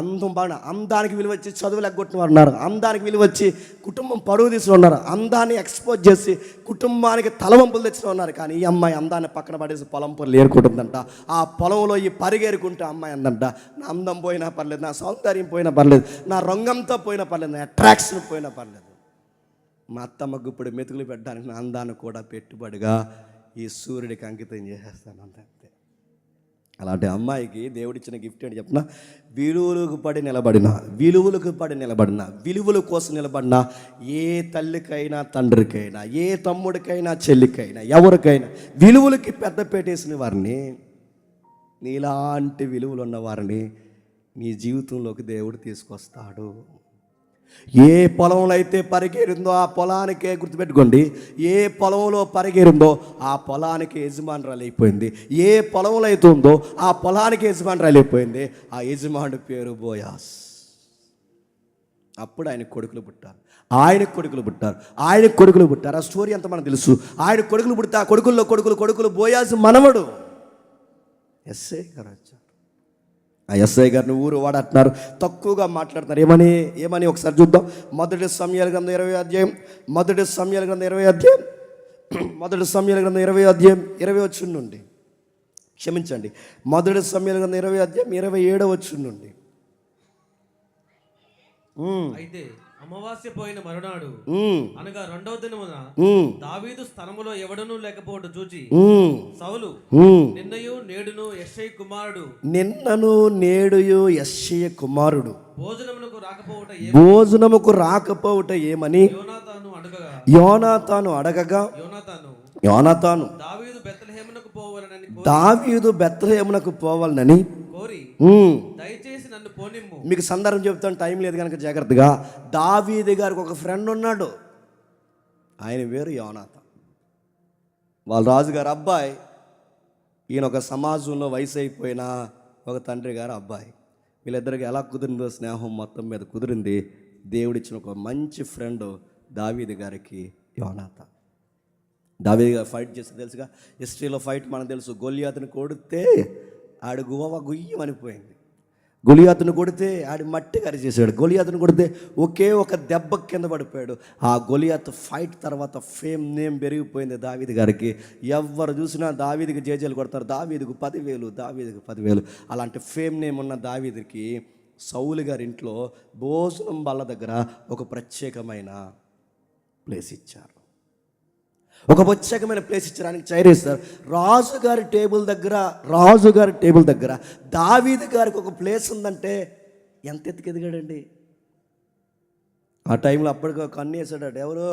అందం బాగా, అందానికి విలువ వచ్చి చదువులు ఎగ్గొట్టిన వారు ఉన్నారు, అందానికి విలువ వచ్చి కుటుంబం పరువు తీసుకుని ఉన్నారు, అందాన్ని ఎక్స్పోజ్ చేసి కుటుంబానికి తలవంపులు తెచ్చిన ఉన్నారు. కానీ ఈ అమ్మాయి అందాన్ని పక్కన పడేసి పొలం పొరలు ఏరుకుంటుందంట. ఆ పొలంలో ఈ పరిగేరుకుంటే అమ్మాయి అందంట, నా అందం పోయినా పర్లేదు, నా సౌందర్యం పోయినా పర్లేదు, నా రంగంతో పోయినా పర్లేదు, నా అట్రాక్షన్ పోయినా పర్లేదు, మా అత్తమ్మకు ఇప్పుడు మెతుకులు పెట్టడానికి నా అందాన్ని కూడా పెట్టుబడిగా ఈ సూర్యుడికి అంకితం చేసేస్తాను అంతే. అలాంటి అమ్మాయికి దేవుడిచ్చిన గిఫ్ట్ ఏంటి చెప్పిన? విలువలకు పడి నిలబడిన, విలువల కోసం నిలబడిన ఏ తల్లికైనా, తండ్రికైనా, ఏ తమ్ముడికైనా, చెల్లికైనా, ఎవరికైనా విలువలకి పెద్ద పెట్టేసిన వారిని, నీలాంటి విలువలు ఉన్న వారిని నీ జీవితంలోకి దేవుడు తీసుకొస్తాడు. ఏ పొలంలో అయితే పరిగెరిందో ఆ పొలానికే, గుర్తుపెట్టుకోండి, ఏ పొలంలో పరిగెరిందో ఆ పొలానికి యజమానురాలు అయిపోయింది. ఏ పొలంలో అయితే ఉందో ఆ పొలానికి యజమానురాలు అయిపోయింది. ఆ యజమానుడి పేరు బోయాస్. అప్పుడు ఆయన కొడుకులు పుట్టారు. ఆ స్టోరీ అంతా మనకు తెలుసు. ఆయన కొడుకులు పుడితే ఆ కొడుకుల్లో బోయాస్ మనవడు ఎస్ఐ గారు వచ్చారు. ఆ ఎస్ఐ గారిని ఊరు వాడంటున్నారు, తక్కువగా మాట్లాడుతున్నారు. ఏమని ఒకసారి చూద్దాం. మొదటి సమయాల గ్రంథం 20వ అధ్యాయం 20 వచ్చి నుండి, క్షమించండి, మొదటి సమయాల గ్రంథం 20వ అధ్యాయం 27వ వచ్చి నుండి. అయితే అమావాస్య పోయిన మరునాడు అనగా 2వ దినమున దావీదు స్థలములో ఎవడనూ లేకపోవడం చూచి సౌలు నిన్నను నేడుయు యెష్షయి కుమారుడు భోజనముకు రాకపోవుట ఏమని యోనాతాను అడగగా యోనాతాను దావీదు బెత్లెహేమునకు పోవాలనని కోరి దయచేసి నన్ను పోనిమ్ము. మీకు సందర్భం చెప్తాను, టైం లేదు కనుక జాగ్రత్తగా. దావీదు గారికి ఒక ఫ్రెండ్ ఉన్నాడు, ఆయన పేరు యోనాతాన్. వాళ్ళ రాజుగారు అబ్బాయి, ఈయన ఒక సమాజంలో వయసు అయిపోయిన ఒక తండ్రి గారు అబ్బాయి. వీళ్ళిద్దరికి ఎలా కుదిరిందో స్నేహం మొత్తం మీద కుదిరింది. దేవుడిచ్చిన ఒక మంచి ఫ్రెండ్ దావీదు గారికి యోనాతాన్. దావీదు గారు ఫైట్ చేస్తే తెలుసుగా, హిస్టరీలో ఫైట్ మనకు తెలుసు. గొలియాతుని కొడితే ఆడు గుయ్యమనిపోయింది. గొలియాతుని కొడితే ఆడి మట్టి కరిచేసాడు. గొలియాతుని కొడితే ఒకే ఒక దెబ్బ కింద పడిపోయాడు. ఆ గొలియాత్ ఫైట్ తర్వాత ఫేమ్ నేమ్ పెరిగిపోయింది దావీదు గారికి. ఎవరు చూసినా దావీదుకి జేజేలు కొడతారు, దావీదుకు 10,000, దావీదుకు 10,000. అలాంటి ఫేమ్ నేమ్ ఉన్న దావీదుకి సౌలు గారి ఇంట్లో భోజనం బల్ల దగ్గర ఒక ప్రత్యేకమైన ప్లేస్ ఇచ్చారు. ఒక ప్రత్యేకమైన ప్లేస్ ఇచ్చడానికి చైర్ ఇస్తారు. రాజుగారి టేబుల్ దగ్గర దావీదు గారికి ఒక ప్లేస్ ఉందంటే ఎంత ఎత్తుకు ఎదిగాడండి. ఆ టైంలో అప్పటికి కన్ను వేసాడు ఎవరు,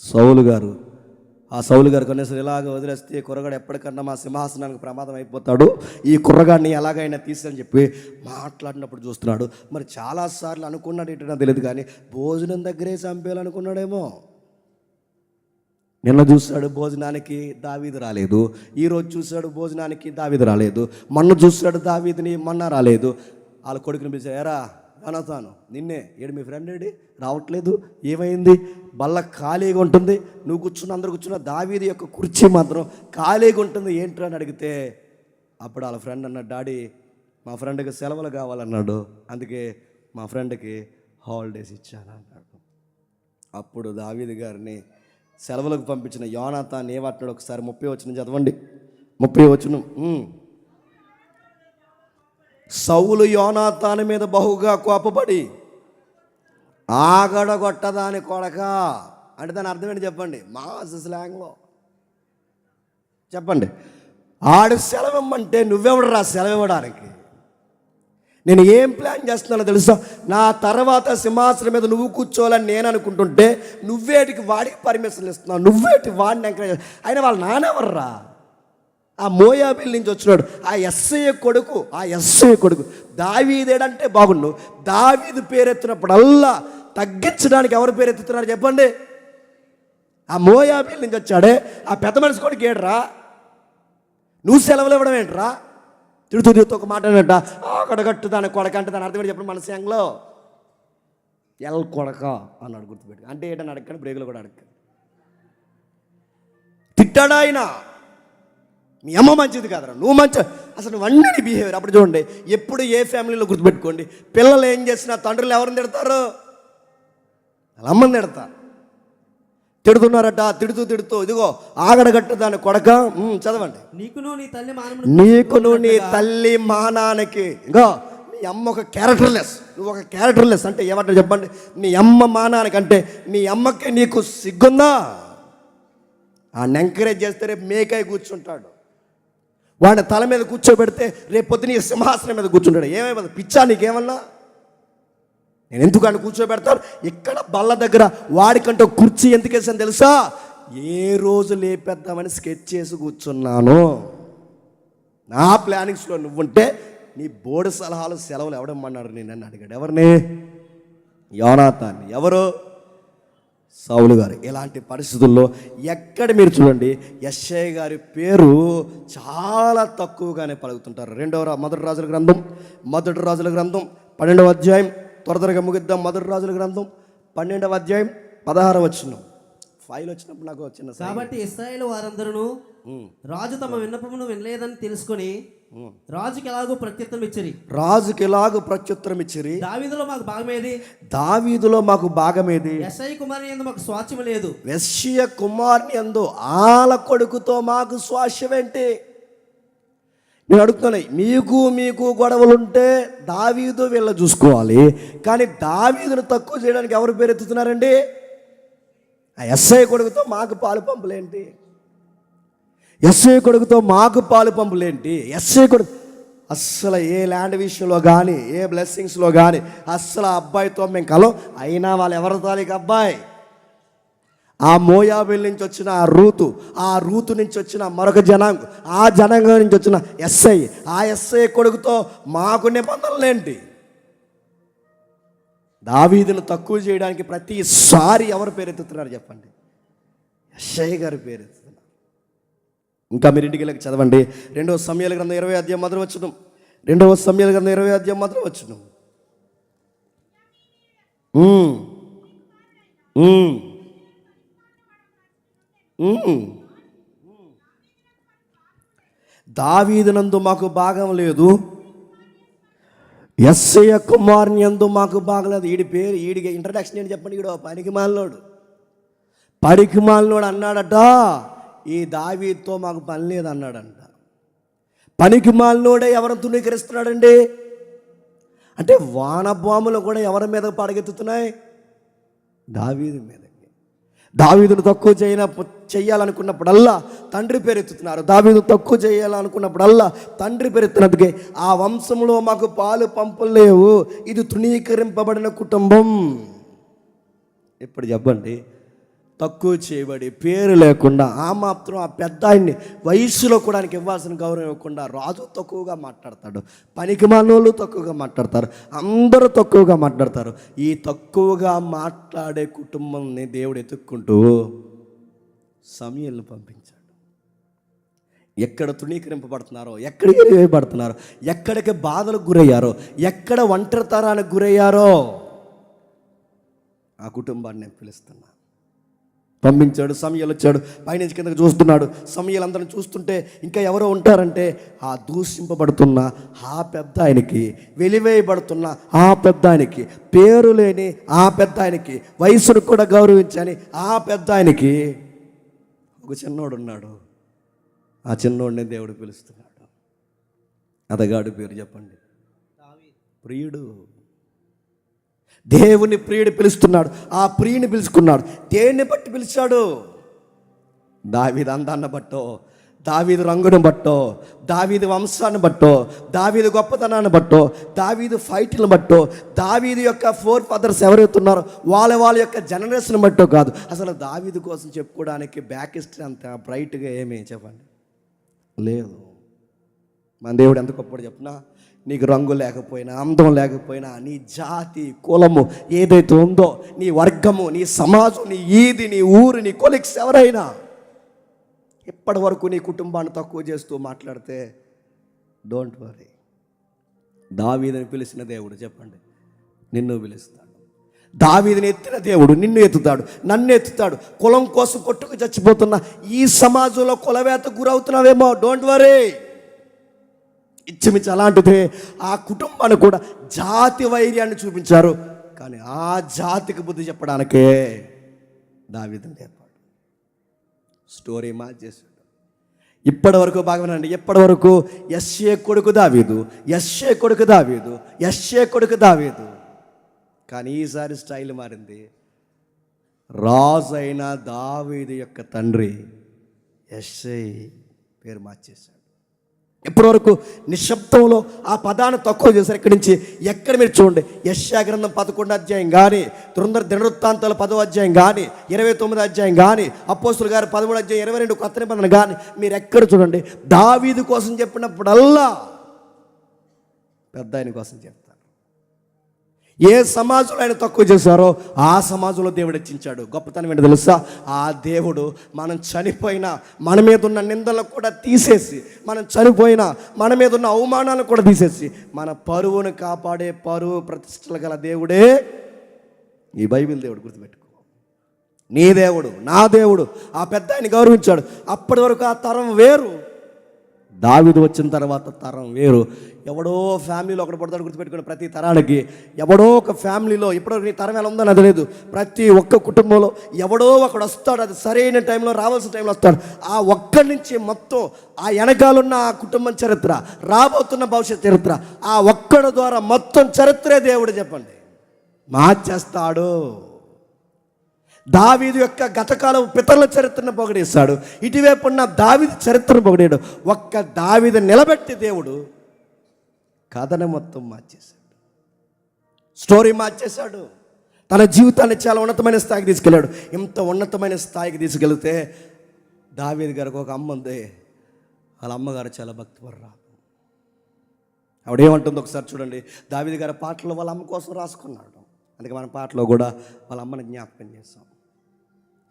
సౌలు గారు. ఆ సౌలు గారు కన్నేసారు, ఇలాగ వదిలేస్తే కుర్రగాడు ఎప్పటికన్నా మా సింహాసనానికి ప్రమాదం అయిపోతాడు, ఈ కుర్రగాడిని ఎలాగైనా తీసని చెప్పి మాట్లాడినప్పుడు చూస్తున్నాడు. మరి చాలాసార్లు అనుకున్నాడు ఏంటో తెలియదు, కానీ భోజనం దగ్గరే చంపేయాలనుకున్నాడేమో. నిన్న చూశాడు భోజనానికి దావీదు రాలేదు, ఈరోజు చూశాడు భోజనానికి దావీదు రాలేదు, మొన్న చూశాడు దావీదుని మొన్న రాలేదు. వాళ్ళ కొడుకుని పిలిచారు, ఎరా యోనాతాను నిన్నే ఏడు మీ ఫ్రెండ్ ఏడి రావట్లేదు, ఏమైంది? బల్ల ఖాళీగా ఉంటుంది, నువ్వు కూర్చున్న అందరు కూర్చున్న, దావీదు యొక్క కుర్చీ మాత్రం ఖాళీగా ఉంటుంది, ఏంట్రా అని అడిగితే అప్పుడు వాళ్ళ ఫ్రెండ్ అన్నాడు, డాడీ మా ఫ్రెండ్కి సెలవులు కావాలన్నాడు, అందుకే మా ఫ్రెండ్కి హాలిడేస్ ఇచ్చాను అన్నాడు. అప్పుడు దావీదు గారిని సెలవులకు పంపించిన యోనాతాన్ ఏమంటాడు ఒకసారి 30 వచనం చదవండి. 30 వచనం. సౌలు యోనాతాను మీద బహుగా కోపపడి ఆగడగొట్టదాని కొడక అంటే దాని అర్థం ఏంటి చెప్పండి, మాస్ స్లాంగ్లో చెప్పండి. ఆడు సెలవు ఇమ్మంటే నువ్వెవడరా సెలవు ఇవ్వడానికి? నేను ఏం ప్లాన్ చేస్తున్నానో తెలుసా? నా తర్వాత సింహాసనం మీద నువ్వు కూర్చోవాలని నేను అనుకుంటుంటే నువ్వేటికి వాడికి పర్మిషన్ ఇస్తున్నావు, నువ్వేటి వాడిని ఎంకరేజ్. అయినా వాళ్ళ నాన్నెవర్రా? ఆ మోయాబీల నుంచి వచ్చినాడు, ఆ ఎస్ఐ కొడుకు దావీదేడంటే బాగుండు. దావీదు పేరెత్తినప్పుడల్లా తగ్గించడానికి ఎవరు పేరెత్తుతున్నారు చెప్పండి? ఆ మోయాబీల నుంచి వచ్చాడే ఆ పెద్ద మనిషి కొడుకు ఏడ్రా? నువ్వు సెలవులు ఇవ్వడం ఏంట్రా? తిడుతూ ఒక మాట అంట, అక్కడగట్టు దాని కొడక అంటే దాని అర్థం చెప్పండి మన సంఘంలో, ఎల్ కొడక అన్నాడు, గుర్తుపెట్టు. అంటే ఏంటని అడగండి, బ్రేకులు కూడా అడగండి. తిట్టాడు ఆయన, మీ అమ్మ మంచిది కాదరా, నువ్వు మంచి, అసలు నువ్వు అన్నీ బిహేవియర్. అప్పుడు చూడండి, ఎప్పుడు ఏ ఫ్యామిలీలో గుర్తుపెట్టుకోండి, పిల్లలు ఏం చేసినా తండ్రులు ఎవరిని తిడతారు? వాళ్ళ అమ్మని తిడతారు. తిడుతున్నారట, తిడుతూ ఇదిగో ఆగడగట్టు దాని కొడక. చదవండి. నీకును నీ తల్లి మానానికి, ఇగో నీ అమ్మ ఒక క్యారెక్టర్లెస్, నువ్వు ఒక క్యారెక్టర్లెస్. అంటే ఏమంటారు చెప్పండి? నీ అమ్మ మానానికి అంటే నీ అమ్మకి నీకు సిగ్గుందా? ఆ ఎంకరేజ్ చేస్తే రేపు మేకై కూర్చుంటాడు, వాడిని తల మీద కూర్చోబెడితే రేపు పొద్దున సింహాసనం మీద కూర్చుంటాడు. ఏమైపోతుంది? పిచ్చా నీకేమన్నా? నేను ఎందుకు అని కూర్చోబెడతాను ఇక్కడ బల్ల దగ్గర. వాడికంటే కుర్చీ ఎందుకు వేసాను తెలుసా? ఏ రోజు లేపేద్దామని స్కెచ్ చేసి కూర్చున్నాను. నా ప్లానింగ్స్లో నువ్వుంటే నీ బోర్డు సలహాలు సెలవులు ఎవడమ్మన్నాడు? నేను అడిగాడు. ఎవరిని? యోనాతాన్ని. ఎవరు? సౌలు గారు. ఇలాంటి పరిస్థితుల్లో ఎక్కడ మీరు చూడండి, యెషయా గారి పేరు చాలా తక్కువగానే పలుకుతుంటారు. మొదటి రాజుల గ్రంథం 12వ అధ్యాయం, త్వరగా ముగిద్దాం. మొదటి రాజుల గ్రంథం 12వ అధ్యాయం 16వ వచనం. ఫైల్ వచ్చినప్పుడు నాకు వచ్చిన. కాబట్టి ఇశ్రాయేలు వారందరూ రాజు తమ విన్నపమును వినలేదని తెలుసుకొని రాజుకి ఎలాగో ప్రత్యుత్తరం ఇచ్చిరి. దావీదులో మాకు భాగమేది? యెషయా కుమారుని యందు మాకు స్వాస్థ్యం లేదు. యెషయా కుమారుని యందు ఆల కొడుకుతో మాకు స్వాస్థ్యం ఏంటి? నేను అడుగుతున్నాను, మీకు గొడవలుంటే దావీదు వీళ్ళ చూసుకోవాలి, కానీ దావీదును తక్కువ చేయడానికి ఎవరు పేరెత్తుతున్నారండి? ఆ యెషయా కొడుకుతో మాకు పాలు పంపులేంటి? యెషయా కొడుకు అస్సలు ఏ ల్యాండ్ విషయంలో కానీ, ఏ బ్లెస్సింగ్స్లో కానీ అస్సలు ఆ అబ్బాయితో మేము కలం. అయినా వాళ్ళు ఎవరి తాలూకు అబ్బాయి? ఆ మోయాబీల నుంచి వచ్చిన ఆ రూతు నుంచి వచ్చిన మరొక జనాంగం, ఆ జనాంగం నుంచి వచ్చిన ఎస్ఐ, ఆ ఎస్ఐ కొడుకుతో మాకు నిబంధనలేంటి? దావీదును తక్కువ చేయడానికి ప్రతిసారి ఎవరు పేరెత్తుతున్నారు చెప్పండి? ఎస్ఐ గారు పేరెత్తుతున్నారు. ఇంకా మీరు ఇంటికి వెళ్ళి చదవండి. 2వ సమూయేలు గ్రంథం 20వ అధ్యాయం మొదలు వచ్చును. 2వ సమూయేలు గ్రంథం 20వ అధ్యాయం మొదలు వచ్చును. దావీదునందు మాకు భాగం లేదు, యెష్షయి కుమారుని యందు మాకు భాగం లేదు. ఈడికి ఇంట్రడక్షన్ ఏంటి చెప్పండి? ఈడు పనికిమాలినోడు అన్నాడట, ఈ దావీదుతో మాకు పని లేదు అన్నాడంట. పనికిమాలినోడే ఎవరిని తృణీకరిస్తున్నాడండి? అంటే వానబాములు కూడా ఎవరి మీద పడగెత్తుతున్నాయి? దావీదు మీదకి. దావీదును తక్కువ చేయాలనుకున్నప్పుడల్లా తండ్రి పేరెత్తుతున్నారు. దావీదు తక్కువ చేయాలనుకున్నప్పుడల్లా తండ్రి పేరెత్తినందుకే ఆ వంశంలో మాకు పాలు పంపులు లేవు, ఇది తృణీకరింపబడిన కుటుంబం. ఇప్పుడు చెప్పండి, తక్కువ చేయబడి పేరు లేకుండా ఆ మాత్రం ఆ పెద్ద ఆయన్ని వయస్సులో కూడా ఆయనకి ఇవ్వాల్సిన గౌరవం ఇవ్వకుండా రాజు తక్కువగా మాట్లాడతాడు, పనికిమాలినోళ్ళు తక్కువగా మాట్లాడతారు, అందరూ తక్కువగా మాట్లాడతారు. ఈ తక్కువగా మాట్లాడే కుటుంబాన్ని దేవుడు ఎత్తుక్కుంటూ సమూయేలును పంపించాడు. ఎక్కడ తృణీకరింపబడుతున్నారో, ఎక్కడ వేయబడుతున్నారో, ఎక్కడికి బాధలకు గురయ్యారో, ఎక్కడ ఒంటరితనానికి గురయ్యారో ఆ కుటుంబాన్ని నేను పిలుస్తున్నా. పంపించాడు. సమూయేలు వచ్చాడు, పైనుంచి కిందకి చూస్తున్నాడు. సమూయేలు అందరిని చూస్తుంటే ఇంకా ఎవరో ఉంటారంటే ఆ దూషింపబడుతున్న ఆ పెద్ద ఆయనకి, వెలివేయబడుతున్న ఆ పెద్ద ఆయనకి, పేరు లేని ఆ పెద్ద ఆయనకి, వయసును కూడా గౌరవించని ఆ పెద్ద ఆయనకి ఒక చిన్నోడు ఉన్నాడు. ఆ చిన్నోడిని దేవుడు పిలుస్తున్నాడు. అతగాడి పేరు చెప్పండి? ప్రియుడు. దేవుని ప్రియుడు పిలుస్తున్నాడు. ఆ ప్రియుని పిలుచుకున్నాడు. దేన్ని బట్టి పిలిచాడు? దావీదు అందాన్ని బట్టో, దావీదు రంగును బట్టో, దావీదు వంశాన్ని బట్టో, దావీదు గొప్పతనాన్ని బట్టో, దావీదు ఫైట్లను బట్టో, దావీదు యొక్క 4 ఫాదర్స్ ఎవరైతున్నారో వాళ్ళ యొక్క జనరేషన్ బట్టో కాదు. అసలు దావీదు కోసం చెప్పుకోవడానికి బ్యాక్ హిస్టరీ అంత బ్రైట్గా ఏమీ చెప్పండి లేదు. మన దేవుడు ఎంత గొప్పడు చెప్పినా, నీకు రంగు లేకపోయినా, అందం లేకపోయినా, నీ జాతి కులము ఏదైతే ఉందో, నీ వర్గము, నీ సమాజం, నీ ఈది, నీ ఊరు, నీ కొలీగ్స్ ఎవరైనా ఇప్పటి వరకు నీ కుటుంబాన్ని తక్కువ చేస్తూ మాట్లాడితే డోంట్ వరీ. దావీదుని పిలిచిన దేవుడు చెప్పండి నిన్ను పిలుస్తాడు. దావీదుని ఎత్తిన దేవుడు నిన్ను ఎత్తుతాడు, నన్ను ఎత్తుతాడు. కులం కోసం కొట్టుకు చచ్చిపోతున్న ఈ సమాజంలో కులవేత గురవుతున్నావేమో, డోంట్ వరీ. ఇచ్చిమిచ్చి అలాంటిదే ఆ కుటుంబాన్ని కూడా జాతి వైర్యాన్ని చూపించారు. కానీ ఆ జాతికి బుద్ధి చెప్పడానికే దావీదుని లేపాడు. స్టోరీ మార్చేశాడు. ఇప్పటి వరకు బాగానండి. ఇప్పటి వరకు యెష్షయి కొడుకు దావీదు, యెష్షయి కొడుకు దావీదు, యెష్షయి కొడుకు దావీదు. కానీ ఈసారి స్టైల్ మారింది. రాజు అయిన దావీదు యొక్క తండ్రి యెష్షయి పేరు మార్చేశాడు. ఇప్పటి వరకు నిశ్శబ్దంలో ఆ పదాన్ని తక్కువ చేశారు. ఇక్కడి నుంచి ఎక్కడ మీరు చూడండి, యెషయా గ్రంథం 11వ అధ్యాయం కానీ, దినవృత్తాంతాలు 10వ అధ్యాయం కానీ, 29వ అధ్యాయం కానీ, అపోస్తుల గారు 13వ అధ్యాయం 22 కొత్త నిబంధన కానీ మీరు ఎక్కడ చూడండి, దావీదు కోసం చెప్పినప్పుడల్లా పెద్ద ఆయన కోసం చెప్తారు. ఏ సమాజంలో ఆయన తక్కువ చేశారో ఆ సమాజంలో దేవుడు హెచ్చించాడు. గొప్పతనం ఏంటో తెలుసా? ఆ దేవుడు మనం చనిపోయినా మన మీద ఉన్న నిందలను కూడా తీసేసి, మనం చనిపోయినా మన మీద ఉన్న అవమానాలను కూడా తీసేసి మన పరువును కాపాడే పరువు ప్రతిష్టలు గల దేవుడే ఈ బైబిల్ దేవుడు. గుర్తుపెట్టుకో, నీ దేవుడు, నా దేవుడు. ఆ పెద్ద ఆయన గౌరవించాడు. అప్పటి వరకు ఆ తరం వేరు, దావీదు వచ్చిన తర్వాత తరం వేరు. ఎవడో ఫ్యామిలీలో ఒకటి పడతాడు. గుర్తుపెట్టుకుని ప్రతి తరానికి ఎవడో ఒక ఫ్యామిలీలో, ఇప్పుడు నీ తరం ఎలా ఉందని అది లేదు, ప్రతి ఒక్క కుటుంబంలో ఎవడో ఒకడు వస్తాడు. అది సరైన టైంలో, రావాల్సిన టైంలో వస్తాడు. ఆ ఒక్కడి నుంచి మొత్తం ఆ వెనకాలన్న ఆ కుటుంబం చరిత్ర, రాబోతున్న భవిష్యత్ చరిత్ర, ఆ ఒక్కడి ద్వారా మొత్తం చరిత్రే దేవుడు చెప్పండి మార్చేస్తాడు. దావీదు యొక్క గతకాలం పితరుల చరిత్రను పొగిడేశాడు. ఇటువైపు ఉన్న దావీదు చరిత్రను పొగిడాడు. ఒక్క దావీదు నిలబెట్టి దేవుడు కథను మొత్తం మార్చేశాడు, స్టోరీ మార్చేశాడు. తన జీవితాన్ని చాలా ఉన్నతమైన స్థాయికి తీసుకెళ్ళాడు. ఇంత ఉన్నతమైన స్థాయికి తీసుకెళ్తే దావీదు గారికి ఒక అమ్మ ఉంది. వాళ్ళ అమ్మగారు చాలా భక్తిపరురాలు. ఆవిడేమంటుందో ఒకసారి చూడండి. దావీదు గారి పాటలో వాళ్ళ అమ్మ కోసం రాసుకున్నాడు. అందుకే మన పాటలో కూడా వాళ్ళ అమ్మని జ్ఞాపకం చేస్తాం.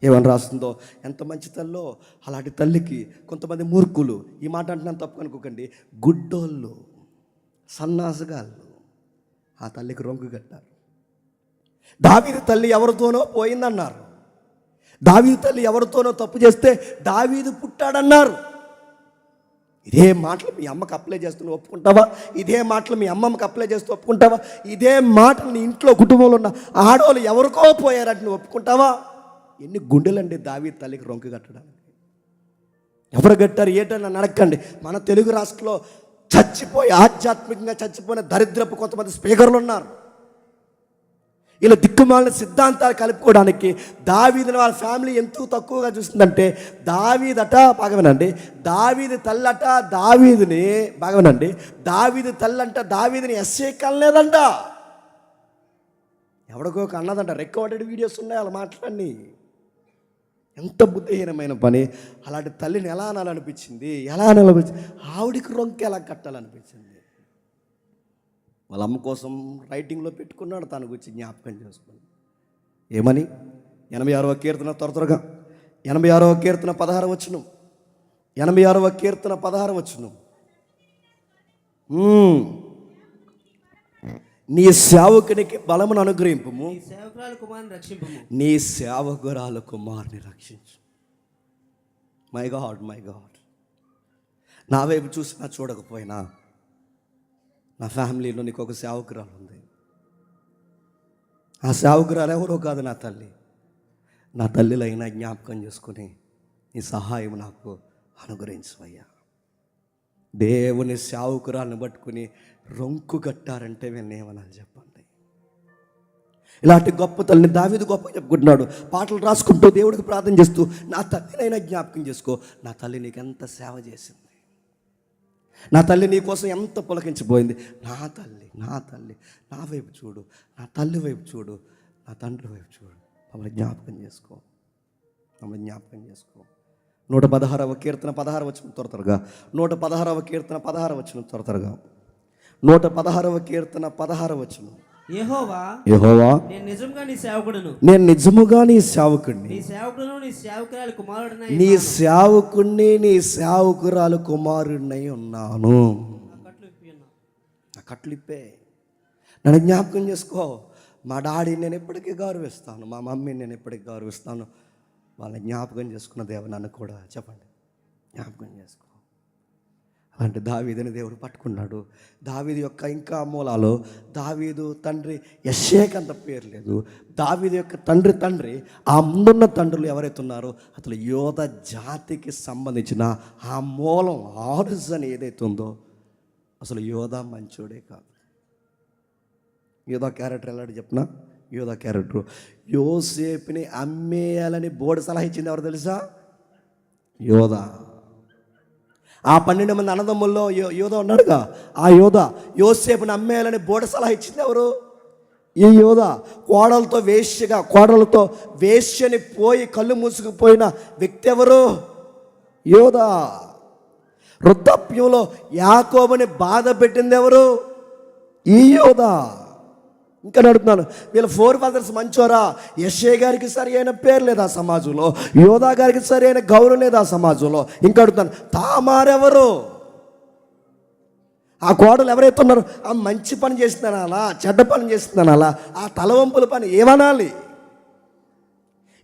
ఏమని రాస్తుందో, ఎంత మంచి తల్లో. అలాంటి తల్లికి కొంతమంది మూర్ఖులు, ఈ మాట అంటున్నాను తప్పు అనుకోకండి, గుడ్డోళ్ళు, సన్నాసుగాళ్ళు ఆ తల్లికి రొంకు కట్టారు. దావీదు తల్లి ఎవరితోనో పోయిందన్నారు. దావీదు తల్లి ఎవరితోనో తప్పు చేస్తే దావీదు పుట్టాడన్నారు. ఇదే మాటలు మీ అమ్మకి అప్లై చేస్తూ ఒప్పుకుంటావా? ఇదే మాటలు మీ అమ్మమ్మకి అప్లై చేస్తూ ఒప్పుకుంటావా? ఇదే మాటలు నీ ఇంట్లో కుటుంబంలో ఉన్న ఆడవాళ్ళు ఎవరికో పోయారంటే నువ్వు ఒప్పుకుంటావా? ఎన్ని గుండెలండి దావీదు తల్లికి రొంకు కట్టడానికి. ఎవరు కట్టారు ఏంటని నన్ను అడగండి. మన తెలుగు రాష్ట్రంలో ఆధ్యాత్మికంగా చచ్చిపోయిన దరిద్రపు కొంతమంది స్పీకర్లు ఉన్నారు. ఇలా దిక్కుమాలిన సిద్ధాంతాలు కలుపుకోవడానికి దావీదుని వాళ్ళ ఫ్యామిలీ ఎంతో తక్కువగా చూస్తుందంటే, దావీదట బాగవినండి, దావీదు తల్లట దావీదుని బాగవినండి, దావీదు తల్లంట దావీదుని ఎస్ఏ కనలేదంట, ఎవడికో అన్నదంట. రికార్డెడ్ వీడియోస్ ఉన్నాయి వాళ్ళ మాటలన్నీ. ఎంత బుద్ధిహీనమైన పని. అలాంటి తల్లిని ఎలా అనాలనిపించింది, ఆవిడికి రొంకె ఎలా కట్టాలనిపించింది. వాళ్ళ అమ్మ కోసం రైటింగ్లో పెట్టుకున్నాడు, తన గురించి జ్ఞాపకం చేసుకుని. ఏమని? 86వ కీర్తన త్వరగా 86వ కీర్తన 16వ వచనం. 86వ కీర్తన 16వ వచనం. నీ సేవకునికి బలమును అనుగ్రహింపుము, నీ సేవకురాలు కుమారుని రక్షించు. మై గాడ్, మై గాడ్, నా వైపు చూసినా చూడకపోయినా నా ఫ్యామిలీలో నీకు ఒక సేవకురాలు ఉంది. ఆ సేవకురాలు ఎవరో కాదు, నా తల్లి. నా తల్లిలైనా జ్ఞాపకం చేసుకుని నీ సహాయం నాకు అనుగ్రహించవయ్యా. దేవుని సేవకురాలను పట్టుకుని రొంకు కట్టారంటే నేనేమనాలి చెప్పండి. ఇలాంటి గొప్ప తల్లిని దావీదు గొప్ప చెప్పుకుంటున్నాడు. పాటలు రాసుకుంటూ దేవుడికి ప్రార్థన చేస్తూ, నా తల్లినైనా జ్ఞాపకం చేసుకో. నా తల్లి నీకు ఎంత సేవ చేసింది, నా తల్లి నీ కోసం ఎంత పులకించిపోయింది. నా తల్లి, నా తల్లి, నా వైపు చూడు, నా తల్లి వైపు చూడు, నా తండ్రి వైపు చూడు. మమ్మల్ని జ్ఞాపకం చేసుకో, మమ్మల్ని జ్ఞాపకం చేసుకో. 116వ కీర్తన 16వ వచనం త్వరగా. 116వ కీర్తన 16వ వచనం త్వరగా. 116వ కీర్తన 16వ వచనం. యెహోవా నేను నిజముగా నీ సేవకుడిని, నీ సేవకుడిని, నీ సేవకురాలు కుమారుడినై ఉన్నాను. నా కట్లిప్పే, నన్ను జ్ఞాపకం చేసుకో. మా డాడీని నేను ఎప్పటికీ గౌరవిస్తాను, మా మమ్మీని నేను ఎప్పటికీ గౌరవిస్తాను. వాళ్ళని జ్ఞాపకం చేసుకున్న దేవుడు నన్ను కూడా చెప్పండి జ్ఞాపకం చేసుకో. అలాంటి దావీదుని దేవుడు పట్టుకున్నాడు. దావీదు యొక్క ఇంకా మూలాలు, దావీదు తండ్రి యెషయాకి అంత పేరు లేదు. దావీదు యొక్క తండ్రి ఆ ముందున్న తండ్రులు ఎవరైతే ఉన్నారో అసలు యోధ జాతికి సంబంధించిన ఆ మూలం ఆరిజిన్ ఏదైతే ఉందో, అసలు యోధ మంచోడే కాదు. యోధ క్యారెక్టర్ ఎలాంటి చెప్పినా, యోధ క్యారెక్టర్ యోసేపుని అమ్మేయాలని బోర్డు సలహా ఇచ్చింది ఎవరు తెలుసా? యోధ. ఆ 12 మంది అన్నదమ్ముల్లో యోధ ఉన్నాడుగా, ఆ యోధ యోసేపుని అమ్మేయాలని బోర్డు సలహా ఇచ్చింది ఎవరు? ఈ యోధ. కోడలతో వేశ్యని పోయి కళ్ళు మూసుకుపోయిన వ్యక్తి ఎవరు? యోధ. వృద్ధాప్యంలో యాకోబుని బాధ పెట్టింది ఎవరు? ఈ యోధ. ఇంకా అడుగుతున్నాను, వీళ్ళ 4 ఫాదర్స్ మంచోరా? యెషయా గారికి సరి అయిన పేరు లేదా సమాజంలో? యోధా గారికి సరి అయిన గౌరవం లేదా సమాజంలో? ఇంకా అడుగుతాను, తామారెవరు? ఆ కోడలు ఎవరైతే ఉన్నారో ఆ మంచి పని చేస్తుందనాలా, చెడ్డ పని చేస్తుందనాలా, ఆ తలవంపుల పని ఏమనాలి?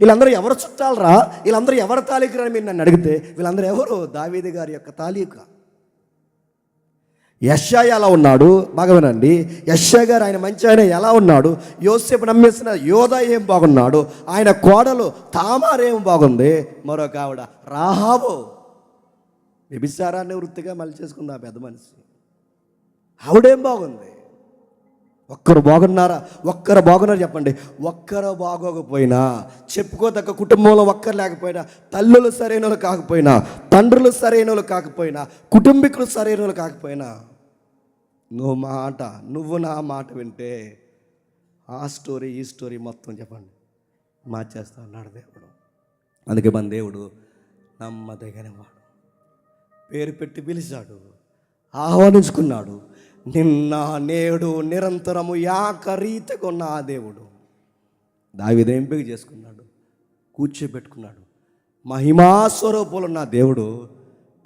వీళ్ళందరూ ఎవరు చుట్టాలరా? వీళ్ళందరూ ఎవరు తాలూకురా మీరు నన్ను అడిగితే, వీళ్ళందరూ ఎవరు? దావీదు గారి యొక్క తాలూకా. యెషయా ఎలా ఉన్నాడు బాగా వినండి. యెషయా గారు ఆయన మంచి ఆయన ఎలా ఉన్నాడు? యోసేపు నమ్మేసిన యోధ ఏం బాగున్నాడు? ఆయన కోడలు తామార్ ఏం బాగుంది? మరొక ఆవిడ రాహాబు వ్యభిచారాన్ని వృత్తిగా మళ్ళీ చేసుకుంది ఆ పెద్ద మనిషి. ఆవిడేం బాగుంది? ఒక్కరు బాగున్నారా? ఒక్కరు బాగున్నారు చెప్పండి. ఒక్కరు బాగోకపోయినా, చెప్పుకోదగ్గ కుటుంబంలో ఒక్కరు లేకపోయినా, తల్లులు సరైన వాళ్ళు కాకపోయినా, తండ్రులు సరైన వాళ్ళు కాకపోయినా, కుటుంబీకులు సరైన వాళ్ళు కాకపోయినా, నువ్వు నా మాట వింటే ఆ స్టోరీ ఈ స్టోరీ మొత్తం చెప్పండి మార్చేస్తా అన్నాడు దేవుడు. అందుకే మన దేవుడు నమ్మదగినవాడు. పేరు పెట్టి పిలిచాడు, ఆహ్వానించుకున్నాడు. నిన్న నేడు నిరంతరము ఏకరీతిగా ఉన్న ఆ దేవుడు దావీదు ఎంపిక చేసుకున్నాడు, కూర్చోబెట్టుకున్నాడు. మహిమాస్వరూపులు ఉన్న దేవుడు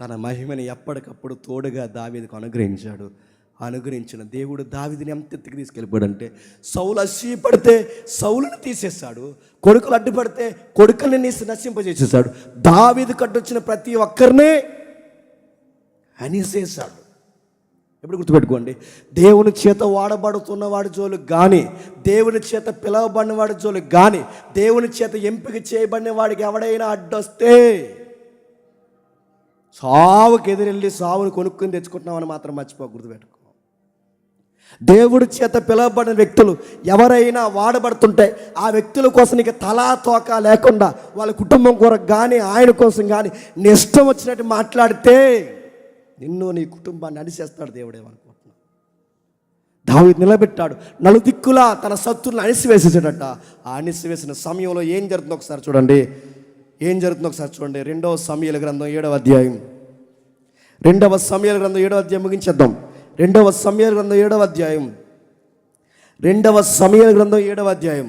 తన మహిమని ఎప్పటికప్పుడు తోడుగా దావీదుకు అనుగ్రహించాడు. అనుగ్రహించిన దేవుడు దావీదుని ఎంత ఎత్తుకు తీసుకెళ్ళిపోయాడంటే, సౌలు అసూయపడితే సౌలుని తీసేశాడు, కొడుకులు అడ్డుపడితే కొడుకుల్ని నశింపజేసేసాడు. దావీదు కట్టొచ్చిన ప్రతి ఒక్కరిని అనిసేశాడు. ఎప్పుడు గుర్తుపెట్టుకోండి, దేవుని చేత వాడబడుతున్న వాడి జోలికి కానీ, దేవుని చేత పిలవబడిన వాడి జోలికి కానీ, దేవుని చేత ఎంపిక చేయబడిన వాడికి ఎవడైనా అడ్డొస్తే సావుకి ఎదురెళ్ళి సావుని కొనుక్కొని తెచ్చుకుంటున్నామని మాత్రం మర్చిపో, గుర్తుపెట్టుకో. దేవుడి చేత పిలవబడిన వ్యక్తులు ఎవరైనా వాడబడుతుంటే ఆ వ్యక్తుల కోసం నీకు తలా తోక లేకుండా వాళ్ళ కుటుంబం కొరకు కానీ ఆయన కోసం కానీ నీ ఇష్టం వచ్చినట్టు మాట్లాడితే నిన్ను నీ కుటుంబాన్ని అణిసేస్తాడు దేవుడేమనుకుంటున్నావు. దావీదు నిలబెట్టాడు, నలుదిక్కులా తన శత్రువులను అణిసివేసేసాడట. ఆ అణిసివేసిన సమయంలో ఏం జరుగుతుందో ఒకసారి చూడండి. ఏం జరుగుతుందో ఒకసారి చూడండి. 2వ సమూయేలు గ్రంథం 7వ అధ్యాయం. 2వ సమూయేలు గ్రంథం 7వ అధ్యాయం ముగించేద్దాం. 2వ సమూయేలు గ్రంథం 7వ అధ్యాయం. 2వ సమూయేలు గ్రంథం 7వ అధ్యాయం.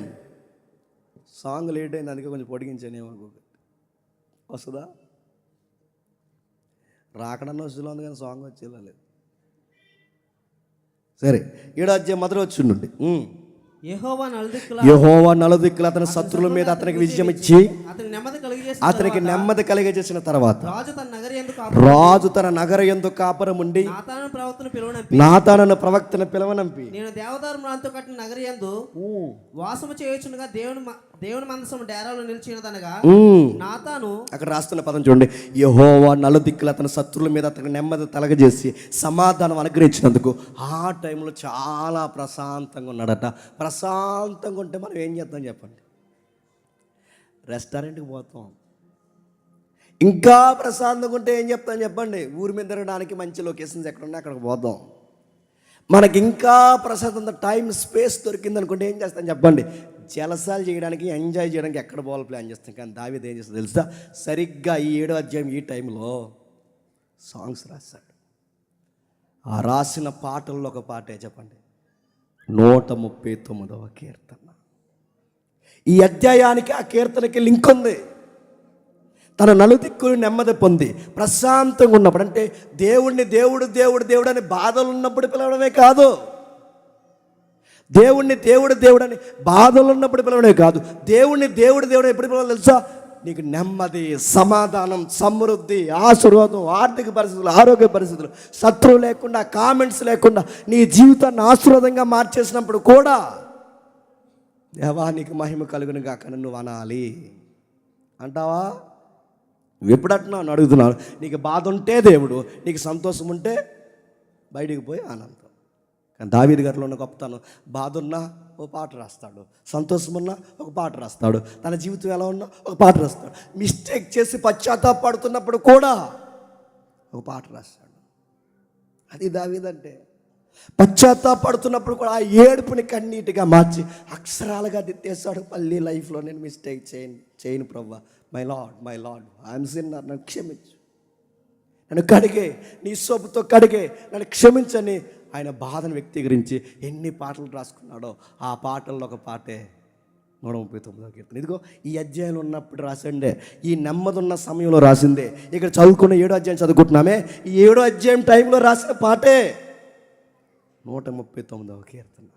సాంగ్ లేట్ అయింది, అందుకే కొంచెం పొడిగించాను. ఏమనుకోక వస్తుందా? రాకడన్న వస్తుందో ఉంది కానీ సాంగ్ వచ్చేలా లేదు. సరే, 7వ అధ్యాయం మొదలు వచ్చిండి. యెహోవా నలుదిక్కుల అతని శత్రువుల మీద అతనికి విజయం ఇచ్చి అతనికి నెమ్మది కలిగజేసిన తర్వాత రాజు తన నగర యందు కాపురం ఉండి నాతాను ప్రవక్తను పిలవనంపి, నేను దేవదారు మ్రాంతో కట్టిన నగరి యందు వాసము చేయుచుండగా దేవుని మందసం డేరాలో నిలిచినదనగా నాతాను. అక్కడ రాస్తున్న పదం చూడండి. యెహోవా నలుదిక్కుల అతని శత్రువుల మీద అతనికి నెమ్మది కలగజేసి సమాధానం అనుగ్రహించినందుకు ఆ టైంలో చాలా ప్రశాంతంగా ఉన్నాడట. ప్రశాంతంగా ఉంటే మనం ఏం చేద్దాం చెప్పండి? రెస్టారెంట్కి పోతాం. ఇంకా ప్రశాంతంగా ఉంటే ఏం చెప్తాం చెప్పండి? ఊరి మీద తిరగడానికి మంచి లొకేషన్స్ ఎక్కడ ఉన్నాయి అక్కడికి పోదాం. మనకి ఇంకా ప్రశాంతంగా టైం స్పేస్ దొరికింది అనుకుంటే ఏం చేస్తాం చెప్పండి? జలసాలు చేయడానికి, ఎంజాయ్ చేయడానికి ఎక్కడ పోవాలి ప్లాన్ చేస్తాం. కానీ దావీదు ఏం చేస్తాడు తెలుసా? సరిగ్గా ఈ 7వ అధ్యాయం ఈ టైంలో సాంగ్స్ రాశాడు. ఆ రాసిన పాటల్లో ఒక పాటే చెప్పండి, 139వ కీర్తన. ఈ అధ్యాయానికి ఆ కీర్తనకి లింక్ ఉంది. తన నలుదిక్కులు నెమ్మది పొంది ప్రశాంతంగా ఉన్నప్పుడు, అంటే దేవుణ్ణి దేవుడు దేవుడు దేవుడు అని బాధలు ఉన్నప్పుడు పిలవడమే కాదు, దేవుణ్ణి దేవుడు దేవుడు అని బాధలు ఉన్నప్పుడు పిలవడమే కాదు, దేవుణ్ణి దేవుడు దేవుడు ఎప్పుడు పిలవాలి తెలుసా? నీకు నెమ్మది, సమాధానం, సమృద్ధి, ఆశీర్వాదం, ఆర్థిక పరిస్థితులు, ఆరోగ్య పరిస్థితులు, శత్రువు లేకుండా, కామెంట్స్ లేకుండా నీ జీవితాన్ని ఆశీర్వాదంగా మార్చేసినప్పుడు కూడా దేవానికి మహిమ కలుగును గాక నువ్వు అనాలి. అంటావా? నువ్వు ఎప్పుడు అంటున్నావు అని అడుగుతున్నాను. నీకు బాధ ఉంటే దేవుడు, నీకు సంతోషం ఉంటే బయటికి పోయి ఆనందం. కానీ దావీదు గారిలో ఉన్న గొప్పతనం, బాధ ఉన్నా ఒక పాట రాస్తాడు, సంతోషం ఉన్నా ఒక పాట రాస్తాడు, తన జీవితం ఎలా ఉన్నా ఒక పాట రాస్తాడు, మిస్టేక్ చేసి పశ్చాత్తాపడుతున్నప్పుడు కూడా ఒక పాట రాస్తాడు. అది దావీదు అంటే. పశ్చాత్తాపడుతున్నప్పుడు కూడా ఆ ఏడుపుని కన్నీటిగా మార్చి అక్షరాలుగా దిద్దేశాడు. మళ్ళీ లైఫ్లో నేను మిస్టేక్ చేయను ప్రవ్వా, మై లార్డ్ ఐఎమ్ సిన్నర్, నన్ను క్షమించు, నన్ను కడిగే, నీ సోపుతో కడిగే, నన్ను క్షమించని ఆయన బాధను వ్యక్తీకరించి ఎన్ని పాటలు రాసుకున్నాడో ఆ పాటల్లో ఒక పాటే 139వ కీర్తన. ఇదిగో ఈ అధ్యాయంలో ఉన్నప్పుడు రాసిండే, ఈ నెమ్మదున్న సమయంలో రాసిందే. ఇక్కడ చదువుకున్న 7వ అధ్యాయం చదువుకుంటున్నామే, ఈ 7వ అధ్యాయం టైంలో రాసిన పాటే 139వ కీర్తన.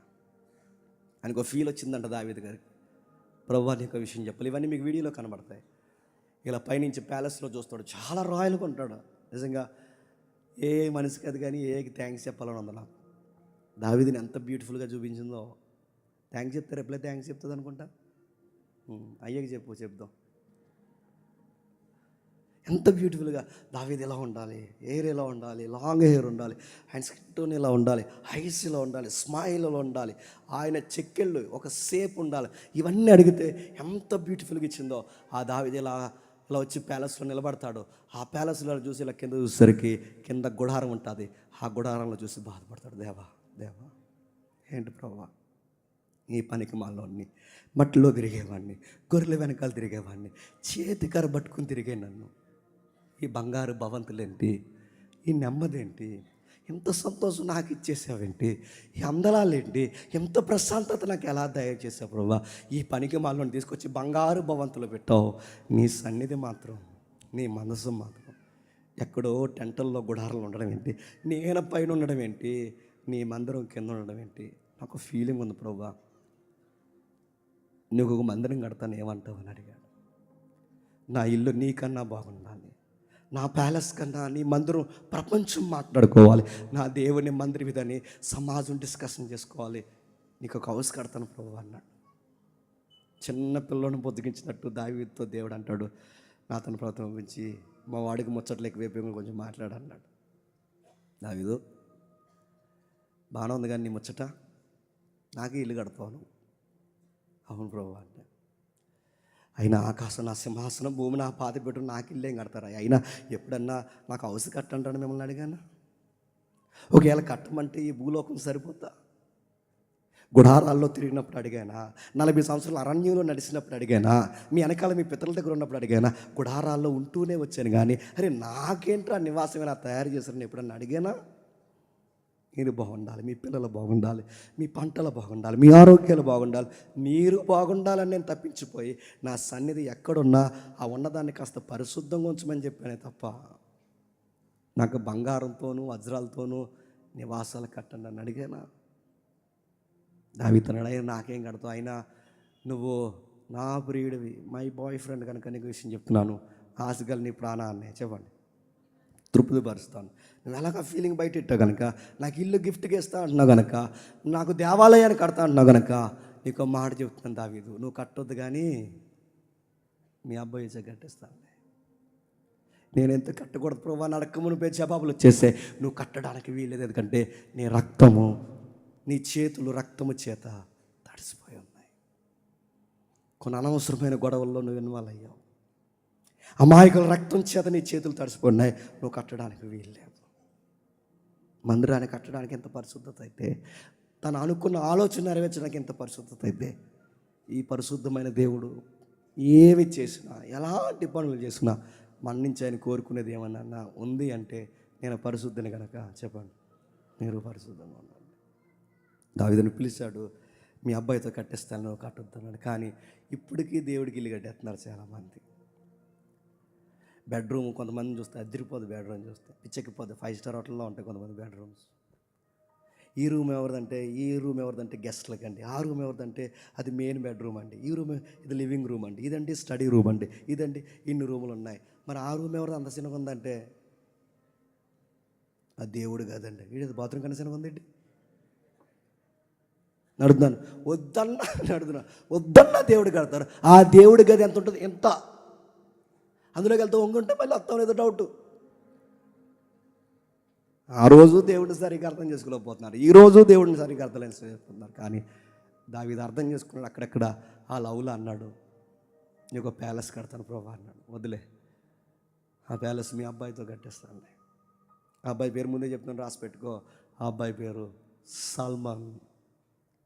ఆయనకు ఫీల్ వచ్చిందంట దావీదు గారికి, ప్రభువా నీకు విషయం చెప్పాలి. ఇవన్నీ మీకు వీడియోలో కనబడతాయి. ఇలా పైనుంచి ప్యాలెస్లో చూస్తాడు, చాలా రాయలుగా ఉంటాడు. నిజంగా ఏ మనిషికి అది కానీ థ్యాంక్స్ చెప్పాలని ఉంది నాకు. దావీదుని ఎంత బ్యూటిఫుల్గా చూపించిందో. థ్యాంక్స్ చెప్తే రేపులే థ్యాంక్స్ చెప్తుంది అనుకుంటా. అయ్యకి చెప్దాం. ఎంత బ్యూటిఫుల్గా దావీదు ఎలా ఉండాలి, హెయిర్ ఎలా ఉండాలి, లాంగ్ హెయిర్ ఉండాలి, ఆయన స్కిన్ టోన్ ఎలా ఉండాలి, ఐస్ ఇలా ఉండాలి, స్మైల్లో ఉండాలి, ఆయన చెక్కెళ్ళు ఒక సేప్ ఉండాలి. ఇవన్నీ అడిగితే ఎంత బ్యూటిఫుల్గా ఇచ్చిందో. ఆ దావీదు ఇలా వచ్చి ప్యాలెస్లో నిలబడతాడు. ఆ ప్యాలెస్లో చూసి ఇలా కింద చూసేసరికి కింద గుడారం ఉంటుంది. ఆ గుడారంలో చూసి బాధపడతాడు, దేవా ఏంటి ప్రభువా ఈ పనికి మాలోని మట్టిలో తిరిగేవాడిని, గొర్రెల వెనకాల తిరిగేవాడిని, చేతి కర్ర పట్టుకుని తిరిగే నన్ను. ఈ బంగారు భవంతులేంటి, ఈ నెమ్మదేంటి, ఎంత సంతోషం నాకు ఇచ్చేసావేంటి, ఈ అందలాలేంటి, ఎంత ప్రశాంతత నాకు ఎలా దయచేసావు ప్రభా. ఈ పనికి మాలోని తీసుకొచ్చి బంగారు భవంతులు పెట్టావు. నీ సన్నిధి మాత్రం, నీ మనసు మాత్రం ఎక్కడో టెంటల్లో గుడారాలు ఉండడం ఏంటి, నేను పైన ఉండడం ఏంటి, నీ మందిరం కింద ఉండడం ఏంటి. నాకు ఫీలింగ్ ఉంది ప్రభా. నువ్వు ఒక మందిరం కడతాను ఏమంటావు అని అడిగాడు. నా ఇల్లు నీకన్నా బాగుండాలి, నా ప్యాలెస్ కన్నా నీ మందిరం ప్రపంచం మాట్లాడుకోవాలి, నా దేవుని మందిరం ఇదని సమాజం డిస్కషన్ చేసుకోవాలి, నీకు ఒక హౌస్ కడతాను ప్రభు అన్నాడు. చిన్న పిల్లని బొద్దుగించినట్టు దావీదుతో దేవుడు అంటాడు, నా తన ప్రవర్తన గురించి మా వాడికి ముచ్చట్లు ఎక్కువైపోయి కొంచెం మాట్లాడన్నాడు. దావీదు బాగానే ఉంది కానీ నీ ముచ్చట, నాకే ఇల్లు కడతాను. అవును ప్రభు అంటే, అయినా ఆకాశం నా సింహాసనం, భూమి నా పాతి పెట్టు, నాకు ఇల్లేం కడతారా? అయినా ఎప్పుడన్నా నాకు హౌస్ కట్టంటాను మిమ్మల్ని అడిగానా? ఒకవేళ కట్టమంటే ఈ భూలోకం సరిపోతా? గుడారాల్లో తిరిగినప్పుడు అడిగానా? 40 సంవత్సరాలు అరణ్యంలో నడిచినప్పుడు అడిగానా? మీ వెనకాల మీ పితరుల దగ్గర ఉన్నప్పుడు అడిగానా? గుడారాల్లో ఉంటూనే వచ్చాను కానీ అరే నాకేంట్రా నివాసమే నా తయారు చేశారని ఎప్పుడన్నా అడిగానా? మీరు బాగుండాలి, మీ పిల్లలు బాగుండాలి, మీ పంటలు బాగుండాలి, మీ ఆరోగ్యాలు బాగుండాలి, మీరు బాగుండాలని నేను తప్పించిపోయి నా సన్నిధి ఎక్కడున్నా ఆ ఉన్నదాన్ని కాస్త పరిశుద్ధంగా ఉంచమని చెప్పానే తప్ప నాకు బంగారంతోనూ వజ్రాలతోనూ నివాసాలు కట్టండి అని అడిగానా? దావీదుతో నాకేం కడతావు, అయినా నువ్వు నా ప్రియుడివి, మై బాయ్ ఫ్రెండ్ కనుక నీకు విషయం చెప్తున్నాను, ఆశగల నీ ప్రాణాన్ని చెప్పండి తృప్తిపరుస్తాను. నువ్వు ఎలాగ ఫీలింగ్ బయట ఇట్టా కనుక, నాకు ఇల్లు గిఫ్ట్గా ఇస్తా అంటున్నావు కనుక, నాకు దేవాలయాన్ని కడతా అంటున్నావు కనుక నీకు మాట చెప్తున్నాను దావీదు, నువ్వు కట్టొద్దు కానీ మీ అబ్బాయి ఇచ్చే కట్టిస్తాను. నేను ఎంత కట్టకూడదు ప్రభా, నడకమును పేరు జవాబులు వచ్చేస్తే నువ్వు కట్టడానికి వీలేదు, ఎందుకంటే నీ రక్తము, నీ చేతులు రక్తము చేత తడిసిపోయి ఉన్నాయి. కొన్ని అనవసరమైన గొడవల్లో నువ్వు ఇన్వాల్వ్ అయ్యావు, అమాయకుల రక్తం చేత నీ చేతులు తడిసిపోయినాయి, నువ్వు కట్టడానికి వీల్లేదు. మందిరాన్ని కట్టడానికి ఎంత పరిశుద్ధత అయితే, తను అనుకున్న ఆలోచన నెరవేర్చడానికి ఎంత పరిశుద్ధత అయితే, ఈ పరిశుద్ధమైన దేవుడు ఏమి చేసినా, ఎలాంటి పనులు చేసినా మన నుంచి ఆయన కోరుకునేది ఏమన్నా ఉంది అంటే, నేను పరిశుద్ధిని కనుక చెప్పండి, మీరు పరిశుద్ధంగా ఉండండి. దావీదుని పిలిచాడు, మీ అబ్బాయితో కట్టిస్తాను, నువ్వు కట్టొద్దన్నాడు. కానీ ఇప్పటికీ దేవుడికి ఇల్లు కట్టేస్తున్నారు చాలామంది. బెడ్రూమ్ కొంతమంది చూస్తే అదిరిపోదు, బెడ్రూమ్ చూస్తే పిచ్చెక్కిపోద్ది. 5 స్టార్ హోటల్లో ఉంటాయి కొంతమంది బెడ్రూమ్స్. ఈ రూమ్ ఎవరిదంటే, ఈ రూమ్ ఎవరిదంటే గెస్ట్లకండి, ఆ రూమ్ ఎవరిదంటే అది మెయిన్ బెడ్రూమ్ అండి, ఈ రూమ్ ఇది లివింగ్ రూమ్ అండి, ఇదండి స్టడీ రూమ్ అండి, ఇదండి ఇన్ని రూములు ఉన్నాయి. మరి ఆ రూమ్ ఎవరిది అంత చిన్నగా ఉందంటే ఆ దేవుడు కాదండి, వీడి బాత్రూమ్ కన్నా చిన్నగా ఉందండి. నడుతున్నాను వద్దన్నా దేవుడు కడతారు. ఆ దేవుడి గది ఎంత ఉంటుంది, ఎంత అందులోకి వెళ్తే వంగుంటే మళ్ళీ వస్తాం ఏదో డౌట్. ఆ రోజు దేవుడిని సరిగ్గా అర్థం చేసుకోలేకపోతున్నారు, ఈరోజు దేవుడిని సరిగ్గా అర్థం చేసుకుంటున్నారు. కానీ దావీదు అర్థం చేసుకున్నాడు. అక్కడెక్కడ ఆ లవ్లో అన్నాడు, నీకు ప్యాలెస్ కడతాను ప్రభా అన్నాడు. వదిలే, ఆ ప్యాలెస్ మీ అబ్బాయితో కట్టేస్తాను. ఆ అబ్బాయి పేరు ముందే చెప్తున్నాను, రాసి పెట్టుకో. ఆ అబ్బాయి పేరు సల్మాన్.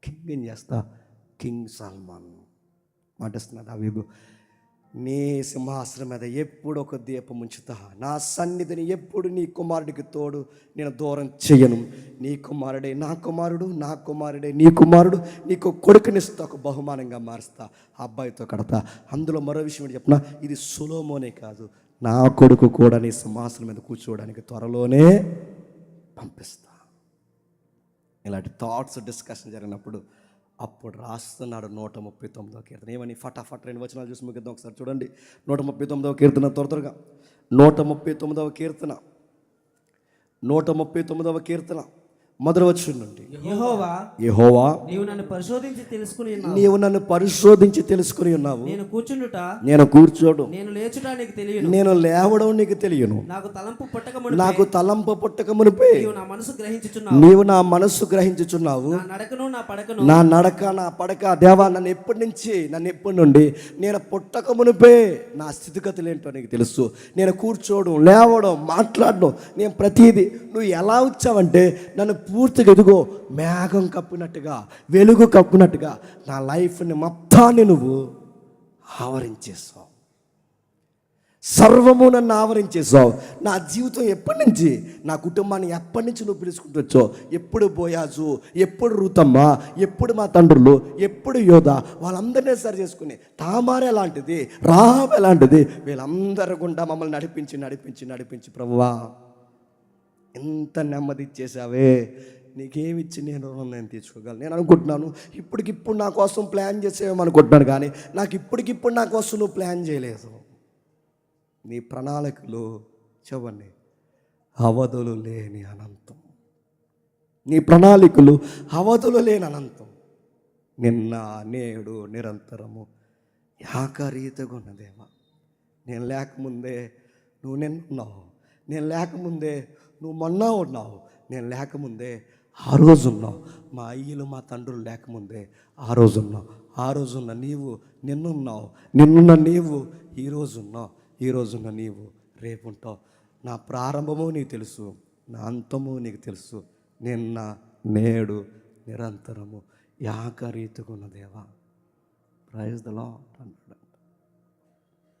కింగ్ ఏం చేస్తా, కింగ్ సల్మాన్ మాటిస్తున్నా. దావీదు, నీ సింహాసనం మీద ఎప్పుడు ఒక దీపం ఉంచుతా, నా సన్నిధిని ఎప్పుడు నీ కుమారుడికి తోడు నేను దూరం చెయ్యను. నీ కుమారుడే నా కుమారుడు, నా కుమారుడే నీ కుమారుడు, నీకు కొడుకునిస్తా, ఒక బహుమానంగా మారుస్తా, ఆ అబ్బాయితో కడతా. అందులో మరో విషయం ఏంటి చెప్పిన, ఇది సొలొమోనే కాదు, నా కొడుకు కూడా నీ సింహాసనం మీద కూర్చోవడానికి త్వరలోనే పంపిస్తా. ఇలాంటి థాట్స్ డిస్కషన్ జరిగినప్పుడు అప్పుడు రాస్తున్నాడు 139వ కీర్తన. ఏమని ఫటాఫట్ 2 వచనాలు చూసి ముగిద్దాం ఒకసారి చూడండి. 139వ కీర్తన త్వరగా 139వ కీర్తన 139వ కీర్తన మొదటి వచనం నుండి. యెహోవా నీవు నన్ను పరిశోధించి తెలుసుకుని ఉన్నావు. నేను కూర్చోడు, నేను లేవడం నీకు తెలియను. నాకు తలంపు పుట్టక మునిపే నీవు నా మనస్సు గ్రహించుచున్నావు. నా నడక నా పడక దేవా, నన్ను ఎప్పటి నుండి నేను పుట్టక మునిపే నా స్థితిగతులు ఏంటో నీకు తెలుసు. నేను కూర్చోవడం, లేవడం, మాట్లాడడం, నేను ప్రతిదీ నువ్వు ఎలా వచ్చావంటే నన్ను పూర్తిగా ఎదుగో మేఘం కప్పినట్టుగా, వెలుగు కప్పినట్టుగా నా లైఫ్ని మొత్తాన్ని నువ్వు ఆవరించేసావు. సర్వము నన్ను ఆవరించేసావు. నా జీవితం ఎప్పటి నుంచి, నా కుటుంబాన్ని ఎప్పటి నుంచి నువ్వు పిలుచుకుంటూ వచ్చావు. ఎప్పుడు బోయాజు, ఎప్పుడు రూతమ్మ, ఎప్పుడు మా తండ్రులు, ఎప్పుడు యోధ, వాళ్ళందరినీ సరి చేసుకుని తామార్ ఎలాంటిది, రాహాబ్ ఎలాంటిది, వీళ్ళందరూ గుండా మమ్మల్ని నడిపించి ప్రభువా ఎంత నెమ్మది ఇచ్చేసావే, నీకేమిచ్చి నేను తీర్చుకోగలను. నేను అనుకుంటున్నాను ఇప్పటికిప్పుడు నా కోసం ప్లాన్ చేసేవేమనుకుంటున్నాను, కానీ నాకు ఇప్పటికిప్పుడు నా కోసం నువ్వు ప్లాన్ చేయలేదు. నీ ప్రణాళికలు చెప్పండి అవధులు లేని అనంతం. నీ ప్రణాళికలు అవధులు లేని అనంతం. నిన్న నేడు నిరంతరము ఏకరీతిగా ఉన్నదేమా. నేను లేకముందే నువ్వు నిన్నున్నావు, నేను లేకముందే నువ్వు మొన్న ఉన్నావు, నేను లేకముందే ఆ రోజు ఉన్నావు. మా అయ్యలు మా తండ్రులు లేకముందే ఆ రోజు ఉన్నావు. ఆ రోజున్న నీవు నిన్నున్నావు, నిన్నున్న నీవు ఈరోజు ఉన్నావు, ఈరోజున్న నీవు రేపు ఉంటావు. నా ప్రారంభము నీకు తెలుసు, నా అంతము నీకు తెలుసు. నిన్న నేడు నిరంతరము ఏకరీతిగా ఉన్న దేవా. ప్రైజ్ ద లార్డ్ అంటాడు.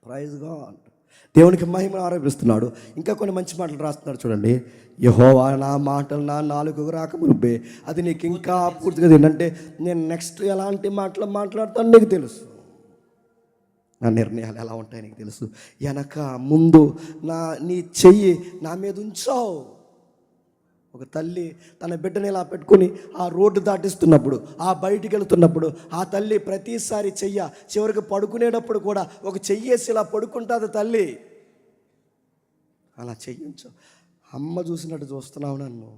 Praise God. దేవునికి మహిమను ఆరోపిస్తున్నాడు. ఇంకా కొన్ని మంచి మాటలు రాస్తున్నాడు చూడండి. యెహోవా నా మాటలు నా నాలుకకు రాకమునుపే అది నీకు ఇంకా పూర్తిగా ఏంటంటే నేను నెక్స్ట్ ఎలాంటి మాటలు మాట్లాడతాను నీకు తెలుసు. నా నిర్ణయాలు ఎలా ఉంటాయో నీకు తెలుసు. వెనక ముందు నీ చెయ్యి నా మీద ఉంచావు. ఒక తల్లి తన బిడ్డని ఇలా పెట్టుకుని ఆ రోడ్డు దాటిస్తున్నప్పుడు, ఆ బయటికి వెళుతున్నప్పుడు ఆ తల్లి ప్రతిసారి చివరికి పడుకునేటప్పుడు కూడా ఒక చెయ్యేసి ఇలా పడుకుంటుంది తల్లి. అలా చెయ్యించు. అమ్మ చూసినట్టు చూస్తున్నావు నన్ను.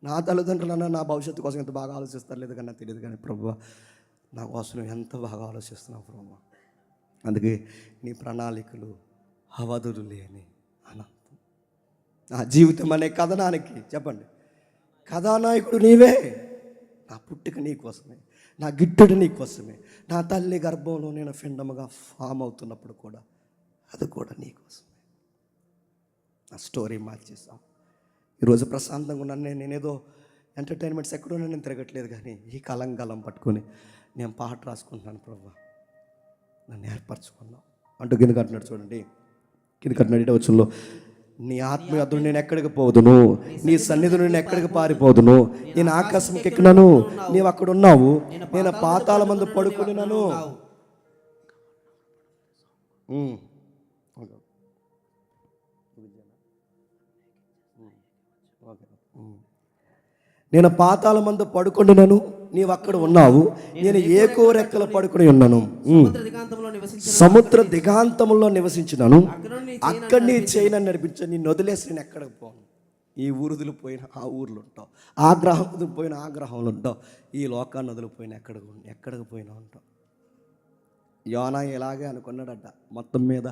నా తల్లిదండ్రులన్నా నా భవిష్యత్తు కోసం ఎంత బాగా ఆలోచిస్తారు లేదు కానీ నాకు తెలియదు, కానీ ప్రభువా నా కోసం ఎంత బాగా ఆలోచిస్తున్నావు ప్రభువా. అందుకే నీ ప్రణాళికలు అవధులు లేని అనంతం. నా జీవితం అనే కథనానికి చెప్పండి కథానాయకుడు నీవే. నా పుట్టుక నీ కోసమే, నా గిట్టుడు నీ కోసమే. నా తల్లి గర్భంలో నేను పిండముగా ఫామ్ అవుతున్నప్పుడు కూడా అది కూడా నీ కోసమే. నా స్టోరీ మార్చేసావు. ఈరోజు ప్రశాంతంగా ఉన్నాను. నేనేదో ఎంటర్టైన్మెంట్స్ ఎక్కడో నేను తిరగట్లేదు, కానీ ఈ కలం పట్టుకొని నేను పాట రాసుకుంటున్నాను. ప్రభువా నన్ను ఏర్పరచుకున్నావు అంటూ కింద కట్టినాడు చూడండి. కింద కట్టినాడు ఇట వచ్చంలో నీ ఆత్మీయతను నేను ఎక్కడికి పోదును, నీ సన్నిధిని నేను ఎక్కడికి పారిపోదును. నేను ఆకాశంకి ఎక్కినాను, నీవు అక్కడ ఉన్నావు. నేను పాతాళ మందు పడుకున్నాను. నేను పాతాళ మందు పడుకుంటున్నాను, నీవు అక్కడ ఉన్నావు. నేను ఏకో రెక్కల పడుకుని ఉన్నాను. సముద్ర దిగాంతంలో నివసించినాను. అక్కడ నీ చేయను నడిపించాను. నిన్ను వదిలేసి నేను ఎక్కడికి పోను. ఈ ఊరుదులు పోయిన ఆ ఊర్లు ఉంటావు, ఆ గ్రహం వదిలిపోయిన ఆ గ్రహంలో ఉంటావు, ఈ లోకాన్ని వదిలిపోయిన ఎక్కడికి పోయినా ఉంటావు. యోనా ఇలాగే అనుకున్నాడట. మొత్తం మీద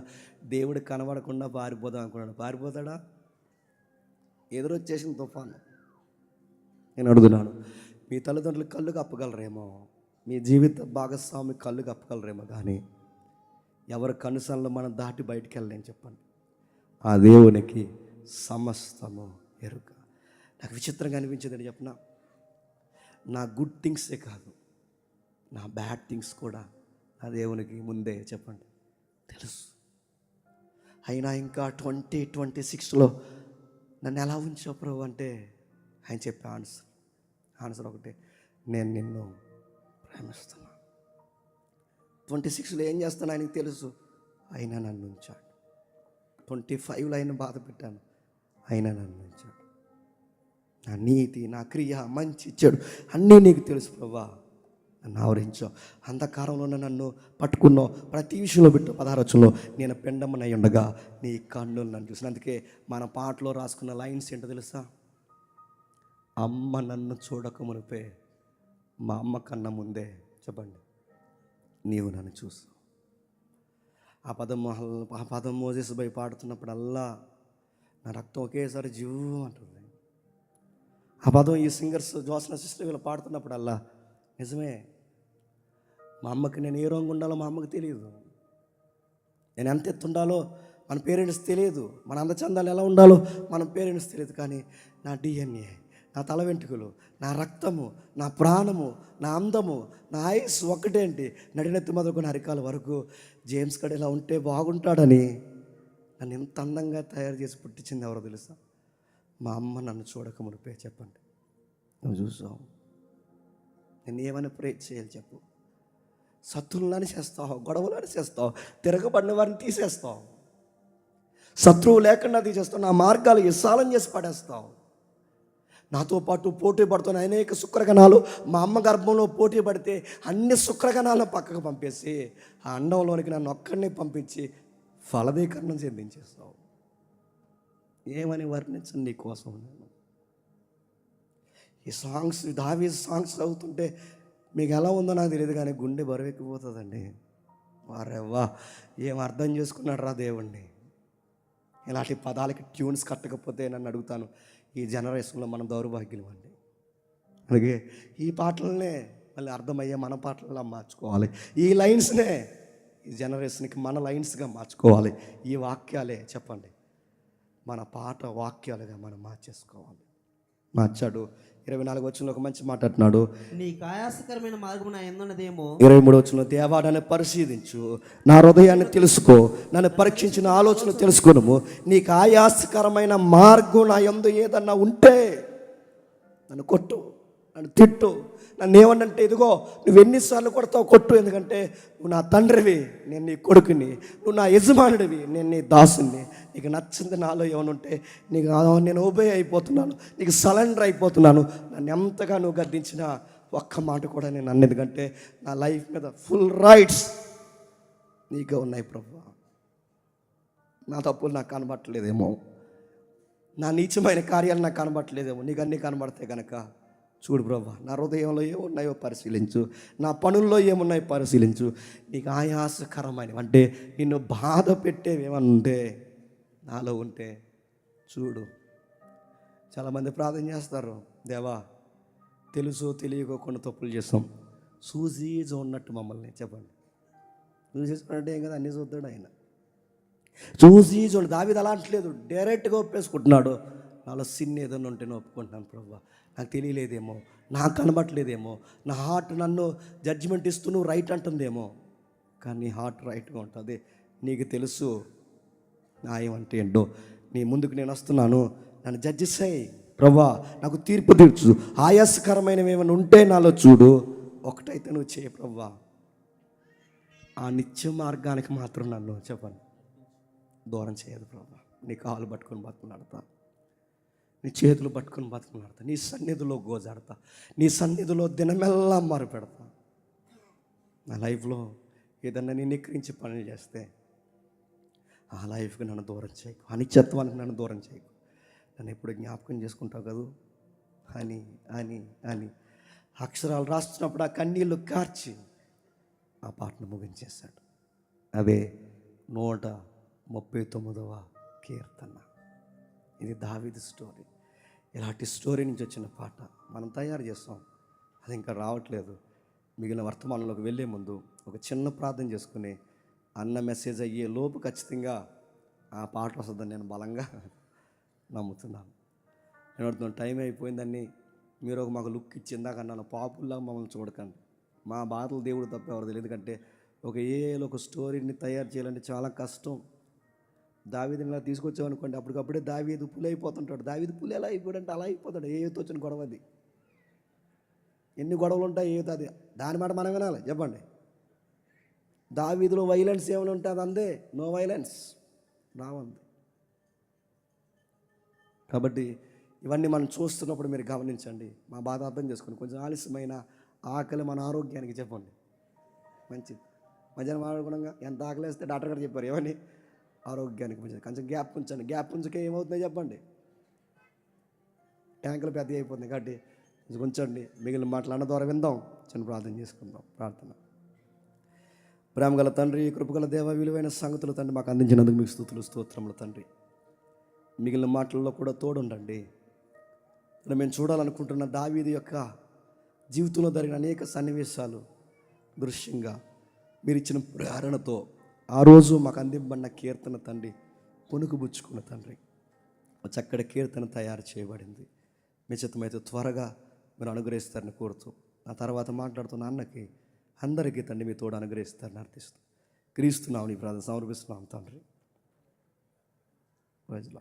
దేవుడు కనబడకుండా పారిపోదాం అనుకున్నాడు. పారిపోతాడా? ఎదురొచ్చేసిన తుఫాను. నేను అడుగుతున్నాను, మీ తల్లిదండ్రులు కళ్ళు కప్పగలరేమో, మీ జీవిత భాగస్వామి కళ్ళు కప్పగలరేమో, కానీ ఎవరి కనుసనలో మనం దాటి బయటికి వెళ్ళలేని చెప్పండి. ఆ దేవునికి సమస్తము ఎరుక. నాకు విచిత్రంగా అనిపించిందని చెప్పిన నా గుడ్ థింగ్సే కాదు, నా బ్యాడ్ థింగ్స్ కూడా ఆ దేవునికి ముందే చెప్పండి తెలుసు. అయినా ఇంకా 2026లో నన్ను ఎలా ఉంచావు ప్రభు అంటే ఆయన చెప్పే ఆన్సర్ ఒకటే, నేను నిన్ను ప్రేమిస్తున్నా. 26లో ఏం చేస్తాను ఆయనకి తెలుసు, అయినా నన్ను ఉంచాడు. 25లో ఆయన బాధ పెట్టాను, అయినా నన్ను ఉంచాడు. నా నీతి, నా క్రియ, మంచి చెడు అన్నీ నీకు తెలుసు ప్రభా. నన్ను ఆవరించావు. అంధకారంలో నన్ను పట్టుకున్నావు. ప్రతి విషయంలో పెట్టు. 16 నేను పిండమునై ఉండగా నీ కన్నులు నన్ను చూసిన. అందుకే మన పాటలో రాసుకున్న లైన్స్ ఏంటో తెలుసా? అమ్మ నన్ను చూడక మునిపే, మా అమ్మ కన్నా ముందే చెప్పండి నీవు నన్ను చూసావు. ఆ పదం మోజేసు పోయి పాడుతున్నప్పుడల్లా నా రక్తం ఒకేసారి జీవు అంటుంది. ఆ పదం ఈ సింగర్స్ జోస్న సిస్టర్ వీళ్ళు పాడుతున్నప్పుడల్లా నిజమే. మా అమ్మకి నేను ఏ రంగు ఉండాలో మా అమ్మకి తెలియదు, నేను ఎంత ఎత్తు ఉండాలో మన పేరెంట్స్ తెలియదు, మన అందచందాలు ఎలా ఉండాలో మన పేరెంట్స్ తెలియదు. కానీ నా డిఎన్ఏ, నా తల వెంట్రుకలు, నా రక్తము, నా ప్రాణము, నా అందము, నా ఐస్ ఒక్కటేంటి, నడినెత్తి మొదలుకొని అరికాల వరకు జేమ్స్ గడ్ ఇలా ఉంటే బాగుంటాడని నన్ను ఎంత అందంగా తయారు చేసి పుట్టించింది ఎవరో తెలుసా? మా అమ్మ నన్ను చూడక మునిపే. చెప్పండి, నువ్వు చూసావు, నేను ఏమైనా ప్రే చేయాలి చెప్పు? శత్రువులని చేస్తావు, గొడవలని చేస్తావు, తిరగబడిన వారిని తీసేస్తావు, శత్రువు లేకుండా తీసేస్తావు, నా మార్గాలు విశాలం చేసి పడేస్తావు. నాతో పాటు పోటీ పడుతున్న అనేక శుక్రగణాలు మా అమ్మ గర్భంలో పోటీ పడితే అన్ని శుక్రగణాలను పక్కకు పంపేసి ఆ అండంలోనికి నన్ను ఒక్కడిని పంపించి ఫలదీకరణం చెందించేస్తావు. ఏమని వర్ణించను నీ కోసం నేను. ఈ సాంగ్స్, దావీదు సాంగ్స్ చదువుతుంటే మీకు ఎలా ఉందో నాకు తెలియదు, కానీ గుండె బరువెక్కిపోతుందండి. వారెవ్వా, ఏం అర్థం చేసుకున్నాడు రా దేవుణ్ణి. ఇలాంటి పదాలకి ట్యూన్స్ కట్టకపోతే నన్ను అడుగుతాను, ఈ జనరేషన్లో మనం దౌర్భాగ్యం అండి. అలాగే ఈ పాటలనే మళ్ళీ అర్థమయ్యే మన పాటలలా మార్చుకోవాలి. ఈ లైన్స్నే ఈ జనరేషన్కి మన లైన్స్గా మార్చుకోవాలి. ఈ వాక్యాలే చెప్పండి మన పాట వాక్యాలుగా మనం మార్చేసుకోవాలి. మార్చాడు. 24 వచనంలో ఒక మంచి మాట అంటున్నాడు, నీ ఆయాసకరమైన మార్గం నా ఎందున్నదేమో. 23 వచనంలో, దేవా నన్ను పరిశీలించు, నా హృదయాన్ని తెలుసుకో, నన్ను పరీక్షించిన ఆలోచన తెలుసుకును, నీకు ఆయాసకరమైన మార్గం నా యందు ఏదన్నా ఉంటే నన్ను కొట్టు, నన్ను తిట్టు. నన్ను ఏమన్నంటే, ఇదిగో నువ్వు ఎన్నిసార్లు కొడతావు కొట్టు, ఎందుకంటే నువ్వు నా తండ్రివి, నేను నీ కొడుకుని, నువ్వు నా యజమానుడివి, నేను నీ దాసుని. నీకు నచ్చింది నాలో ఏమనుంటే నీకు నేను ఓబే అయిపోతున్నాను, నీకు సరెండర్ అయిపోతున్నాను. నన్ను ఎంతగా నువ్వు గద్దించినా ఒక్క మాట కూడా నేను అన్న, ఎందుకంటే నా లైఫ్ మీద ఫుల్ రైట్స్ నీకే ఉన్నాయి ప్రభువా. నా తప్పులు నాకు కనబట్టలేదేమో, నా నీచమైన కార్యాలు నాకు కనబట్టలేదేమో, నీకు అన్నీ కనబడితే కనుక చూడు ప్రభా, నా హృదయంలో ఏమున్నాయో పరిశీలించు, నా పనుల్లో ఏమున్నాయో పరిశీలించు. నీకు ఆయాసకరమైనవి అంటే నిన్ను బాధ పెట్టేవి ఏమన్నా ఉంటే నాలో ఉంటే చూడు. చాలామంది ప్రార్థన చేస్తారు, దేవా తెలుసు తెలియకో కొన్ని తప్పులు చేస్తాం, చూసి చూడనట్టు మమ్మల్ని. చెప్పండి, చూసి చూడంటే ఏం కదా, అన్నీ చూద్దాడు ఆయన. చూసి చూడు, దావీదు అలా అంటలేదు, డైరెక్ట్గా ఒప్పేసుకుంటున్నాడు. నాలో సిన్ ఏదైనా ఉంటే నేను ఒప్పుకుంటున్నాను ప్రభా, నాకు తెలియలేదేమో, నాకు కనబట్టలేదేమో, నా హార్ట్ నన్ను జడ్జిమెంట్ ఇస్తూ నువ్వు రైట్ అంటుందేమో, కానీ నీ హార్ట్ రైట్గా ఉంటుంది. నీకు తెలుసు న్యాయం అంటే ఏంటో. నీ ముందుకు నేను వస్తున్నాను, నన్ను జడ్జిస్ అయ్యి ప్రభా, నాకు తీర్పు తీర్చు. ఆయాసకరమైనవి ఏమైనా ఉంటే నాలో చూడు, ఒకటైతే నువ్వు చేయి ప్రభా. ఆ నిత్య మార్గానికి మాత్రం నన్ను చెప్పండి దూరం చేయదు ప్రభా. నీ కాళ్ళు పట్టుకొని బతుకులాడతా, నీ చేతులు పట్టుకొని బతుకులాడతా, నీ సన్నిధిలో గోజాడతా, నీ సన్నిధిలో దినమెల్లా మొరపెడతా. నా లైఫ్లో ఏదన్నా నేను ఎక్కిరించి పనులు చేస్తే ఆ లైఫ్కి నన్ను దూరం చేయకు, అనిత్యత్వానికి నన్ను దూరం చేయకు. నన్ను ఎప్పుడు జ్ఞాపకం చేసుకుంటావు కదా అని అని అని అక్షరాలు రాస్తున్నప్పుడు ఆ కన్నీళ్ళు కార్చి ఆ పాటను ముగించేశాడు. అదే 139వ కీర్తన. ఇది దావీదు స్టోరీ. ఇలాంటి స్టోరీ నుంచి వచ్చిన పాట మనం తయారు చేస్తాం, అది ఇంకా రావట్లేదు. మిగిలిన వర్తమానంలోకి వెళ్ళే ముందు ఒక చిన్న ప్రార్థన చేసుకుని అన్న మెసేజ్ అయ్యే లోపు ఖచ్చితంగా ఆ పాట వస్తుందని నేను బలంగా నమ్ముతున్నాను. నేను అడుగుతున్నాను, టైం అయిపోయిందని మీరు ఒక మాకు లుక్ ఇచ్చి ఇందాక అన్నాను, పాపుల్లా మమ్మల్ని చూడకండి. మా బాధలు దేవుడు తప్ప ఎవరు తెలియదు. ఎందుకంటే ఒక ఏఏలో ఒక స్టోరీని తయారు చేయాలంటే చాలా కష్టం. దావీదుని ఇలా తీసుకొచ్చామనుకోండి, అప్పటికప్పుడే దావీదు పులి అయిపోతుంటాడు. దావీదు పులి ఎలా అయిపోయాడంటే అలా అయిపోతాడు. ఏతో వచ్చిన గొడవ అది. ఎన్ని గొడవలు ఉంటాయి ఏదో, అది దాని మాట మనం వినాలి. చెప్పండి, దావీదులో వైలెన్స్ ఏమైనా ఉంటుంది అందే, నో వైలెన్స్ రావంది. కాబట్టి ఇవన్నీ మనం చూస్తున్నప్పుడు మీరు గమనించండి, మా బాధ అర్థం చేసుకోండి. కొంచెం ఆలస్యమైన ఆకలి మన ఆరోగ్యానికి చెప్పండి మంచిది. మధ్యాహ్నం ఆడుకోవడంగా ఎంత ఆకలి వేస్తే డాక్టర్ గారు చెప్పారు, ఏమని ఆరోగ్యానికి మంచిది. కొంచెం గ్యాప్ ఉంచండి. గ్యాప్ ఉంచకే ఏమవుతుందో చెప్పండి, ట్యాంకులు పెద్ద అయిపోతుంది. కాబట్టి ఉంచండి. మిగిలిన మాటలు అన్న ద్వారా విందాం, చిన్న ప్రార్థన చేసుకుందాం. ప్రార్థన. ప్రేమగల తండ్రి, కృపగల దేవ, విలువైన సంగతులు తండ్రి మాకు అందించినందుకు మీకు స్తుతులు స్తోత్రములు తండ్రి. మిగిలిన మాటల్లో కూడా తోడుండండి. మేము చూడాలనుకుంటున్న దావీదు యొక్క జీవితంలో జరిగిన అనేక సన్నివేశాలు దృశ్యంగా మీరు ఇచ్చిన ప్రేరణతో ఆ రోజు మాకు అందింపబడిన కీర్తన తండ్రి పుణుకుబుచ్చుకున్న తండ్రి చక్కటి కీర్తన తయారు చేయబడింది. మీ చిత్తమైతే త్వరగా మీరు అనుగ్రహిస్తారని కోరుతూ నా తర్వాత మాట్లాడుతున్న అన్నకి అందరికీ తండ్రి మీ తోడు అనుగ్రహిస్తారని అర్థిస్తాను. క్రీస్తున్నాం నీ ప్రార్థన సమర్పిస్తున్నాం తండ్రి. ప్రజల